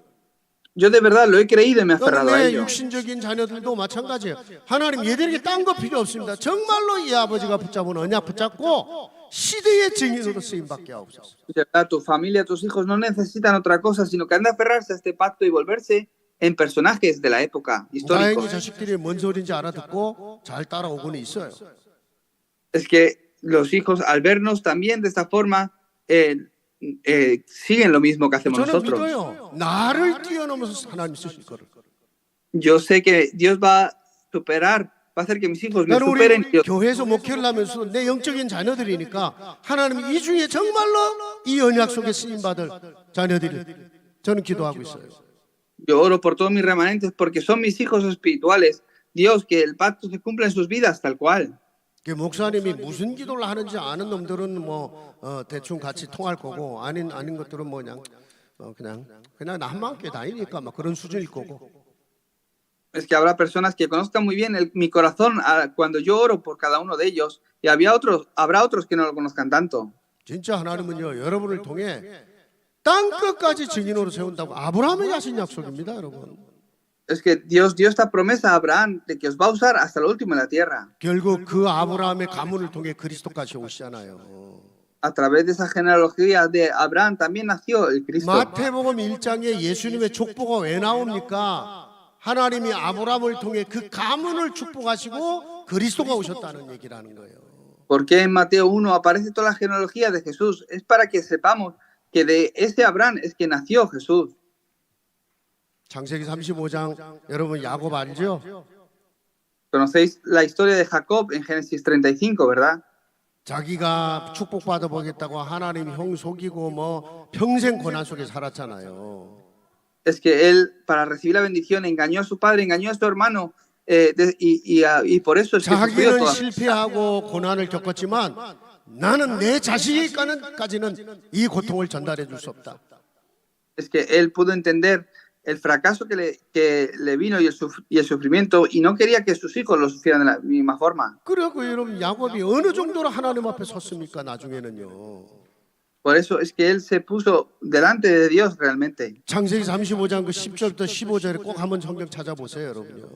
Yo de verdad lo he creído y me he aferrado a 내 ello. 육신적인 자녀들도 마찬가지예요. 하나님 얘들에게 딴 거 필요 없습니다. 정말로 이 아버지가 붙잡은 언약 붙잡고 시대의 증인으로 쓰임받게 하옵소서. De verdad, tu familia, tus hijos no necesitan otra cosa, sino que han de aferrarse a este pacto y volverse en personajes de la época, 다행히 históricos. 자식들이 뭔 소리인지 알아듣고 잘 따라오고는 있어요. Es que los hijos, al vernos también de esta forma, siguen lo mismo que hacemos 저는 nosotros. 믿어요. 나를 뛰어넘어서 하나님 쓰실 거를. Yo sé que Dios va a superar, va a hacer que mis hijos me 나는 superen. 우리 교회에서 목회를 하면서 내 영적인 자녀들이니까 하나님 이 중에 정말로 이 언약 속에 쓰임받을 자녀들이 저는 기도하고 있어요. Yo oro por todos mis remanentes porque son mis hijos espirituales. Dios, que el pacto se cumpla en sus vidas tal cual. 그 목사님이 무슨 기도를 하는지 아는 놈들은 대충 같이 통할 거고 아닌 것들은 그냥 나만 교회 다니니까 막 그런 수준일 거고. Es que habrá personas que conozcan muy bien mi corazón cuando yo oro por cada uno de ellos y habrá otros que no lo conozcan tanto. 진짜 하나님은요 여러분을 통해 땅 끝까지 증인으로 세운다고 아브라함에게 하신 약속입니다, 여러분. Es que Dios dio esta promesa a Abraham de que os va a usar hasta lo último en la tierra. 결국 그 아브라함의 가문을 통해 그리스도까지 오시잖아요. A través de esa genealogía de Abraham también nació el Cristo. 마태복음 1장에 예수님의 족보가 왜 나옵니까? 하나님이 아브라함을 통해 그 가문을 축복하시고 그리스도가 오셨다는 얘기라는 거예요. Porque en Mateo 1 aparece toda la genealogía de Jesús. Es para que sepamos que de ese Abraham es que nació Jesús. 창세기 35장 여러분 야곱 알죠? Conocéis la historia de Jacob en Génesis 35, ¿verdad? 자기가 축복받아 보겠다고 하나님 형 속이고 평생 고난 속에 살았잖아요. Es que él, para recibir la bendición, engañó a su padre, engañó a su hermano, y por eso es que sufrió 자기는 toda. 실패하고 고난을 겪었지만 나는 내 자식까지는 이 고통을 전달해 줄 수 없다. Es que él pudo entender el fracaso que le vino y el sufrimiento, y no quería que sus hijos lo sufrieran de la misma forma. 그리고 여러분 야곱이 어느 정도로 하나님 앞에 섰습니까? 나중에는요. Por eso es que él se puso delante de Dios realmente. 창세기 35장 그 10절부터 15절에 꼭 한번 성경 찾아보세요, 여러분요.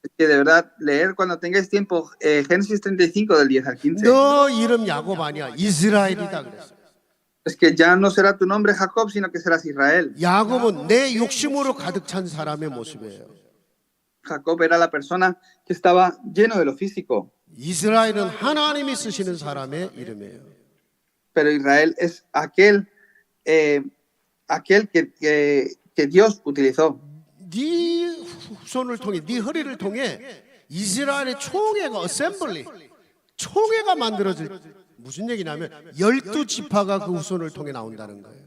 Es que de verdad, leer cuando tengáis tiempo Génesis 35 del 10 al 15. 너 이름 야곱 아니야, 이스라엘이다 그랬어. Es que ya no será tu nombre Jacob, sino que serás Israel. 야곱은 내 욕심으로 가득 찬 사람의 모습이에요. Jacob era la persona que estaba lleno de lo físico. 이스라엘은 하나님이 쓰시는 사람의 이름이에요. Pero Israel es aquel que Dios utilizó. 네 손을 통해, 네 허리를 통해 이스라엘의 총회가 어셈블리 총회가 만들어질 무슨 얘기냐면 12지파가 그 후손을 통해 나온다는 거예요.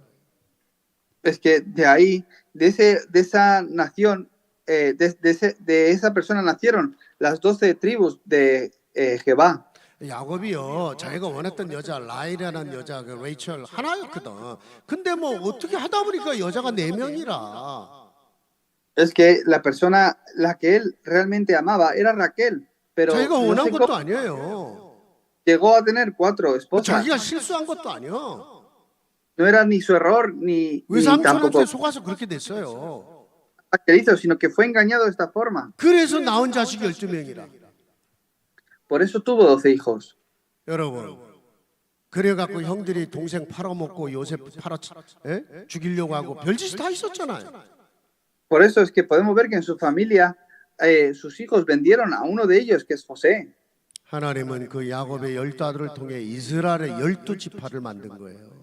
Es que de ahí, de esa nación, de esa persona nacieron las 12 tribus de Jehová. 야곱이요 자기가 원했던 여자 라헬이라는 여자 그 레이첼 하나였거든. 근데 뭐 어떻게 하다 보니까 여자가 4명이라. Es que la persona, la que él realmente amaba era Raquel, pero 자기가 no 원한 sé 것도 cómo 아니에요. llegó a tener 4 esposas. 자기가 실수한 것도 아니야. No era ni su error ni tampoco 외삼촌한테 속아서 그렇게 됐어요. que hizo, sino que fue engañado de esta forma. 그래서 낳은 자식이 12명이라. Por eso tuvo 12 hijos. 여러분 그래갖고 형들이 동생 팔아먹고 요셉 죽이려고 하고 별짓이 다 있었잖아요. Por eso es que podemos ver que en su familia sus hijos vendieron a uno de ellos, que es José. 하나님은 그 야곱의 12아들을 통해 이스라엘의 12지파를 만든 거예요.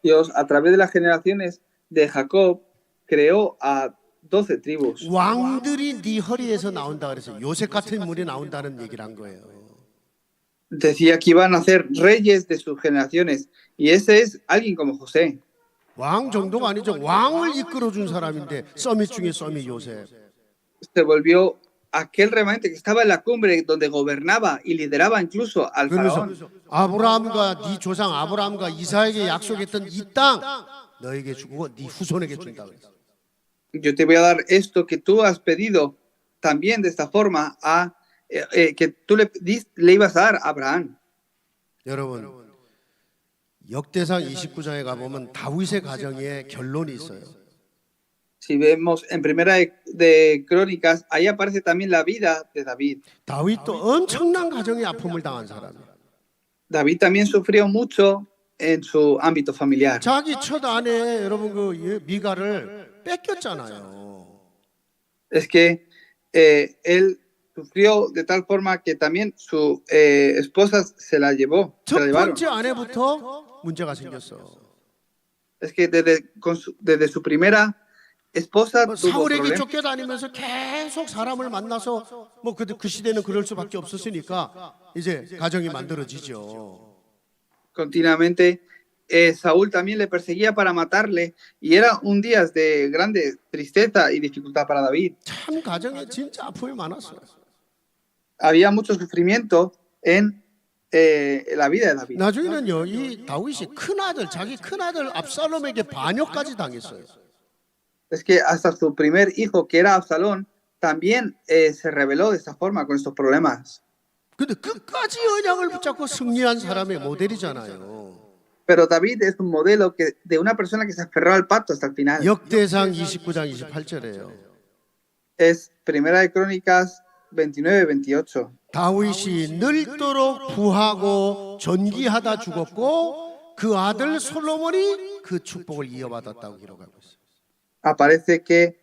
Dios, a través de las generaciones de Jacob, creó a 12 tribus. 왕들이 네 허리에서 나온다 그래서 요셉 같은 인물이 나온다는 얘기를 한 거예요. Decía que iban a ser reyes de sus generaciones. Y ese es alguien como José. 왕 정도가 아니죠. 왕을 이끌어준 사람인데 서밋 중에 서밋 요셉. Se volvió aquel remanente que estaba en la cumbre donde gobernaba y lideraba incluso al 그러면서 faraón. 아브라함과 네 조상 아브라함과 이삭에게 약속했던 이 땅 너에게 주고 네 후손에게 준다 그랬어. Yo te voy a dar esto que tú has pedido también de esta forma a que tú le ibas a dar a Abraham. 여러분 역대상 29장에 가보면 다윗의 가정에 결론이 있어요. Si vemos en Primera de Crónicas, ahí aparece también la vida de David. 다윗도 엄청난 가정의 아픔을 당한 사람이에요. David también sufrió mucho en su ámbito familiar. 자기 첫 아내 여러분 그 미가를 뺏겼잖아요. Es que él sufrió de tal forma que también su esposa se la llevó, se 첫 la llevaron. 번째 아내부터 문제가 생겼어. Es que desde su primera esposa tuvo 사울에게 problemas. 쫓겨다니면서 계속 사람을 만나서 뭐 그 시대는 그럴 수밖에 없었으니까 이제 가정이 만들어지죠. Continuamente Saúl también le perseguía para matarle y era un día de grande tristeza y dificultad para David. 참 가정에 진짜 아픔이 많았어요. Había mucho sufrimiento en la vida de David. 나중에는요 이 다윗이 큰아들 자기 큰아들 압살롬에게 반역까지 당했어요. Es que hasta su primer hijo, que era Absalón, también se rebeló de esta forma con estos problemas. 근데 끝까지 언약을 붙잡고 승리한 사람의 모델이잖아요. Pero David es un modelo de una persona que se aferró al pacto hasta el final. 역대상 29장 28절에요. Es Primera de Crónicas 29-28. 다윗이 늙도록 부하고 존귀하다 죽었고 그 아들 솔로몬이 그 축복을 이어받았다고 기록하고 있어요. Aparece que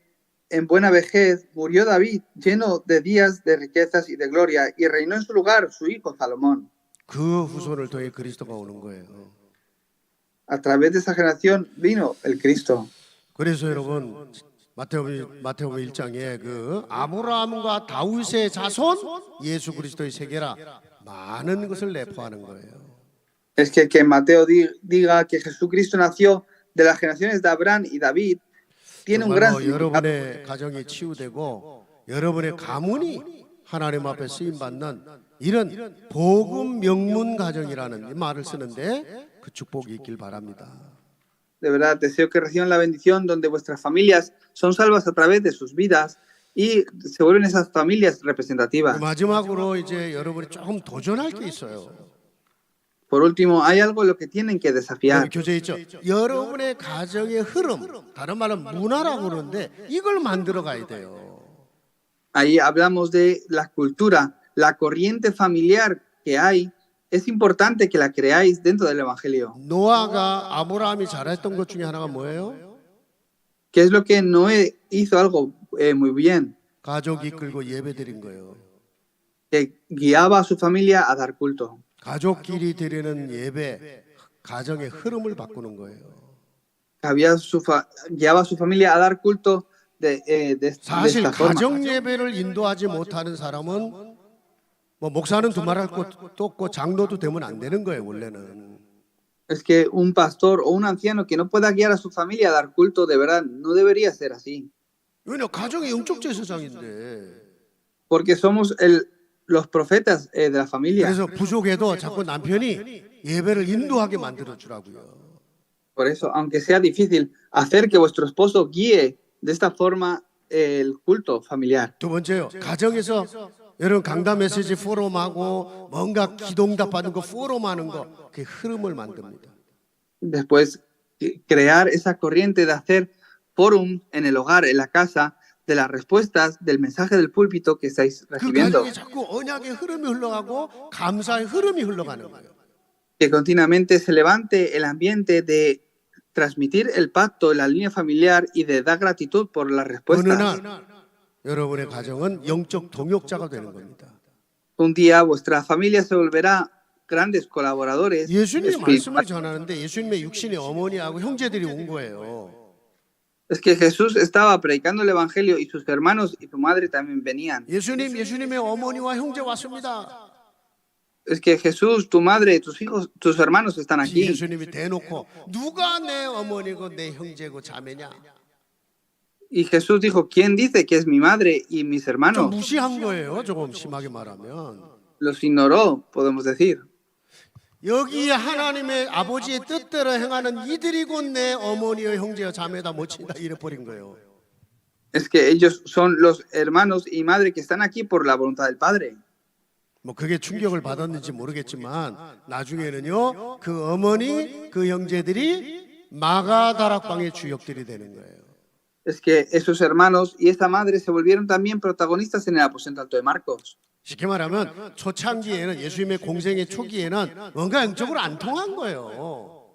en buena vejez murió David, lleno de días de riquezas y de gloria, y reinó en su lugar su hijo Salomón. 그 후손을 통해 그리스도가 오는 거예요. A través de esa generación vino el Cristo. 그래서 여러분 마태복음 1장에 그 아브라함과 다윗의 자손 예수 그리스도의 세계라 많은 것을 내포하는 거예요. Es que Mateo diga que Jesucristo nació de las generaciones de Abraham y David tiene un gran significado. 여러분의 가정이 치유되고 여러분의 가문이 하나님 앞에 쓰임 받는 이런 복음 명문 가정이라는 이 말을 쓰는데 그 축복이 있길 바랍니다. De verdad, deseo que reciban la bendición donde vuestras familias son salvas a través de sus vidas y se vuelven esas familias representativas. 마지막으로 이제 여러분이 조금 도전할 게 있어요. Por último, hay algo en lo que tienen que desafiar. 여기 교재 있죠. 여러분의 가정의 흐름, 다른 말은 문화라고 그러는데 이걸 만들어 가야 돼요. Ahí hablamos de la cultura, la corriente familiar que hay. Es importante que la creáis dentro del Evangelio. 노아가 아브라함이 잘했던 것 중에 하나가 뭐예요? ¿Qué es lo que Noé hizo algo muy bien? 가족 이끌고 예배 드린 거예요. Que guiaba a su familia a dar culto. 가족끼리 드리는 예배, 가정의 흐름을 바꾸는 거예요. Guiaba a su familia a dar culto de 사실 esta forma. 가정 예배를 인도하지 못하는 사람은 뭐 목사는 두말할 것도 없고 장로도 되면 안 되는 거예요, 원래는. Es que un pastor o un anciano que no pueda guiar a su familia a dar culto, de verdad, no debería ser así. 왜냐 가정이 영적 제사장인데. Porque somos los profetas de la familia. 그래서 부족해도 자꾸 남편이 예배를 인도하게 만들어 주라고요. Por eso, aunque sea difícil, hacer que vuestro esposo guíe de esta forma el culto familiar. 두 번째요. 가정에서 여러분 강단 메시지 포럼하고 뭔가 기도응답 받는 거 포럼하는 거 그 흐름을 만듭니다. Después, crear esa corriente de hacer forum en el hogar, en la casa, de las respuestas del mensaje del púlpito que estáis 그 recibiendo. 가정이 자꾸 언약의 흐름이 흘러가고 감사의 흐름이 흘러가는 거예요. Que continuamente se levante el ambiente de transmitir el pacto, la línea familiar y de dar gratitud por las 어느 respuestas. 날 여러분의 가정은 영적 동역자가 되는 겁니다. Un día vuestra familia se volverá grandes colaboradores 예수님의 espirituales. 말씀을 전하는데 예수님의 육신의 어머니하고 형제들이 온 거예요. Es que Jesús estaba predicando el evangelio y sus hermanos y su madre también venían. 예수님의 어머니와 형제 왔습니다. Es que Jesús, tu madre, tus hijos, tus hermanos están aquí. 예수님이 대놓고 누가 내 어머니고 내 형제고 자매냐? Y Jesús dijo, ¿quién dice que es mi madre y mis 좀 hermanos? 무시한 거예요. 조금 심하게 말하면. Los ignoró, podemos decir. 여기에 하나님의 아버지의 뜻대로 행하는 이들이 곧 내 어머니와 형제와 자매다 못친다 이래 버린 거예요. Es que ellos son los hermanos y madre que están aquí por la voluntad del Padre. 뭐 그게 충격을 받았는지 모르겠지만 나중에는요 그 어머니 그 형제들이 마가다락방의 주역들이 되는 거예요. Es que esos hermanos y esta madre se volvieron también protagonistas en el aposento alto de Marcos. 쉽게 말하면 초창기에는 예수님의 공생의 초기에는 뭔가 영적으로 안 통한 거예요.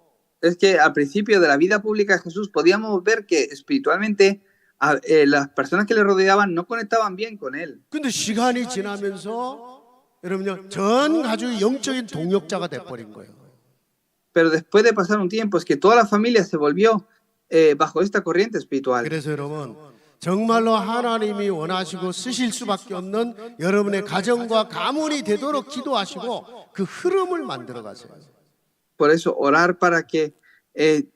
Es que al principio de la vida pública de Jesús podíamos ver que espiritualmente las personas que le rodeaban no conectaban bien con él. 근데 시간이 지나면서 여러분요 전 가족이 영적인 동역자가 돼버린 거예요. Pero después de pasar un tiempo es que toda la familia se volvió bajo esta corriente espiritual. 그래서 여러분 정말로 하나님이 원하시고 쓰실 수밖에 없는 여러분의 가정과 가문이 되도록 기도하시고 그 흐름을 만들어 가세요. Por eso orar para que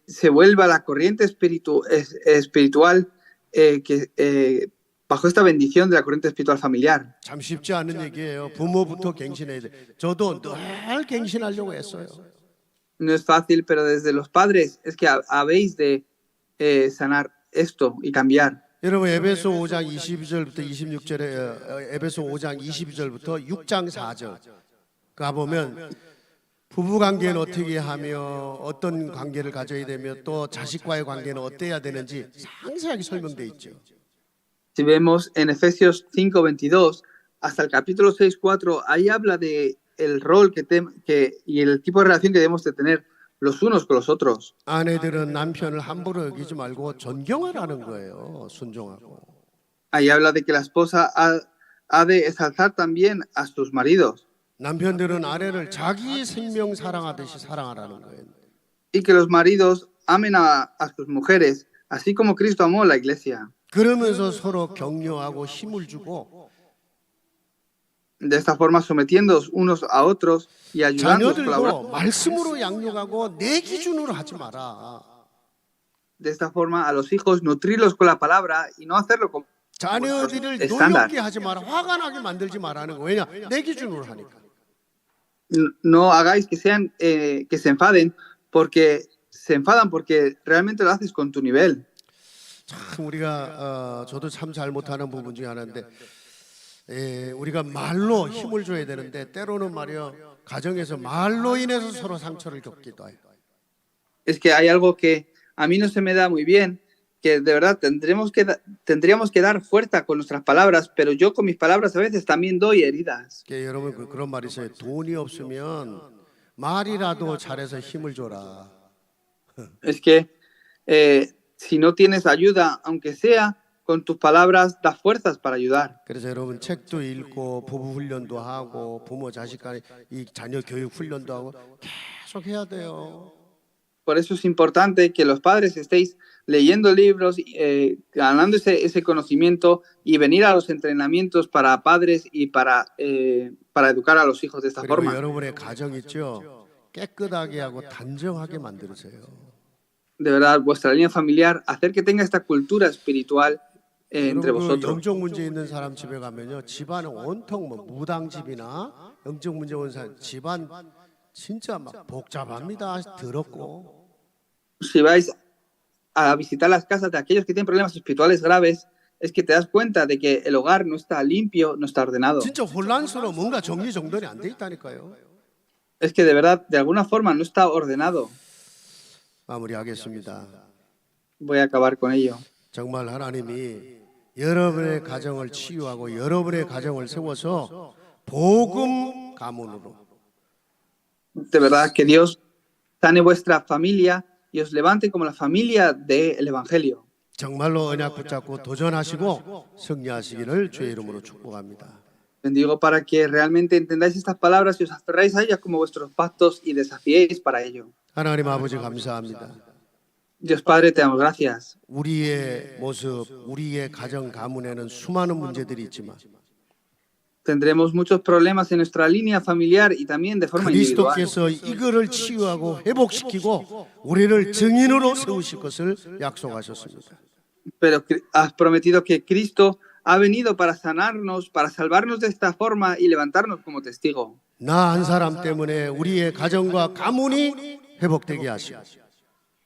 se vuelva la corriente espiritual bajo esta bendición de la corriente espiritual familiar. 참 쉽지 않은 얘기예요. 부모부터 갱신해야 돼. 저도 늘 갱신하려고 했어요. No es fácil, pero desde los padres es que habéis de sanar esto y cambiar. 여러분 에베소 5장 22절부터 26절에 에베소 5장 22절부터 6장 4절 가보면 부부 관계는 어떻게 하며 어떤 관계를 가져야 되며 또 자식과의 관계는 어때야 되는지 상세하게 설명되어 있죠. Si vemos en Efesios 5:22 hasta el capítulo 6:4, ahí habla de el rol y el tipo de relación que debemos de tener los unos con los otros. 아내들은 남편을 함부로 여기지 말고 존경하라는 거예요. 순종하고. Ahí habla de que la esposa ha de exaltar también a sus maridos. 남편들은 아내를 자기 생명 사랑하듯이 사랑하라는 거예요. Y que los maridos amen a sus mujeres, así como Cristo amó a la iglesia. 그러면서 서로 격려하고 힘을 주고 De esta forma sometiéndoos unos a otros y ayudándoos, 자녀들도 colaborando. 말씀으로 양육하고 내 기준으로 하지 마라. De esta forma a los hijos nutrirlos con la palabra y no hacerlo con 자녀들을 estándar. 노엽게 하지 마라. 화가 나게 만들지 말라는 거. 왜냐? 내 기준으로 하니까. No hagáis que se enfaden porque se enfadan porque realmente lo haces con tu nivel. 참 우리가 저도 참 잘 못하는 부분 중에 하나인데 우리가 말로 힘을 줘야 되는데 때로는 말이요 가정에서 말로 인해서 서로 상처를 겪기도 해요. Es que hay algo que a mí no se me da muy bien, que de verdad tendríamos que dar fuerza con nuestras palabras, pero yo con mis palabras a veces también doy heridas. 여러분 그런 말이 있어요. 돈이 없으면 말이라도 잘해서 힘을 줘라. Es que si no tienes ayuda, aunque sea con tus palabras, da fuerzas para ayudar. 그래서 여러분 책도 읽고 부부 훈련도 하고 부모 자식 간의 이 자녀 교육 훈련도 하고 계속 해야 돼요. Por eso es importante que los padres estéis leyendo libros, ganando ese conocimiento y venir a los entrenamientos para padres y para educar a los hijos de esta 그리고 forma. 여러분의 가정 있죠? 깨끗하게 하고 단정하게 만들으세요. De verdad, vuestra línea familiar, hacer que tenga esta cultura espiritual entre 여러분 그 vosotros. 영적 문제 있는 사람 집에 가면요, 집안은 온통 뭐 무당집이나 영적 문제 온 사람 집안 진짜 막 복잡합니다. 더럽고. Si vais a visitar las casas de aquellos que tienen problemas espirituales graves, es que te das cuenta de que el hogar no está limpio, no está ordenado. 진짜 혼란스러워. 뭔가 정리정돈이 안 돼 있다니까요. Es que de verdad, de alguna forma, no está ordenado. 마무리하겠습니다. Voy a acabar con ello. 정말 하나님이 여러분의 가정을 치유하고 여러분의 가정을 세워서 복음 가문으로 De verdad, que Dios sane vuestra familia y os levante como la familia del Evangelio. 정말로 언약 붙잡고 도전하시고 승리하시기를 주의 이름으로 축복합니다. Bendigo para que realmente entendáis estas palabras y os aferráis a ellas como vuestros pactos y desafiéis para ello. 하나님 아버지 감사합니다. Dios Padre, te damos gracias. 우리의 모습, 우리의 가정 가문에는 수많은 문제들이 있지만 Tendremos muchos problemas en nuestra línea familiar y también de forma individual. 그리스도께서 이거를 치유하고 회복시키고 우리를 증인으로 세우실 것을 약속하셨습니다. Pero has prometido que Cristo ha venido para sanarnos, para salvarnos de esta forma y levantarnos como testigo. 나 한 사람 때문에 우리의 가정과 가문이 회복되게 하시고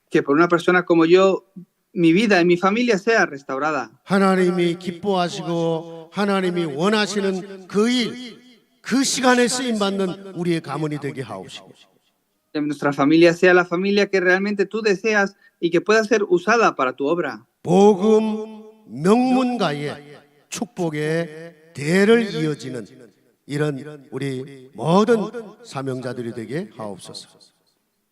Que por una persona como yo, mi vida y mi familia sea restaurada. 하나님이 기뻐하시고 하나님이 원하시는 그 일, 그 시간에 쓰임 받는 우리의 가문이 되게 하옵시고 Que nuestra familia sea la familia que realmente tú deseas y que pueda ser usada para tu obra. 복음 명문가의 축복의 대를 이어지는 이런 우리 모든 사명자들이 되게 하옵소서.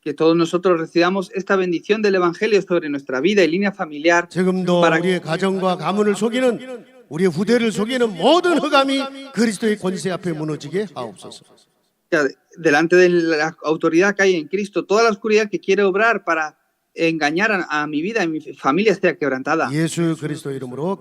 Que todos nosotros recibamos esta bendición del Evangelio sobre nuestra vida y línea familiar. 지금도 para 우리의 가정과 가문을 속이는 우리의 후대를 속이는 모든 흑암이 그리스도의 권세 앞에 무너지게 하옵소서. que delante de la autoridad que hay en Cristo, toda la oscuridad que quiere obrar para engañar a mi vida y mi familia sea quebrantada. 예수 그리스도 이름으로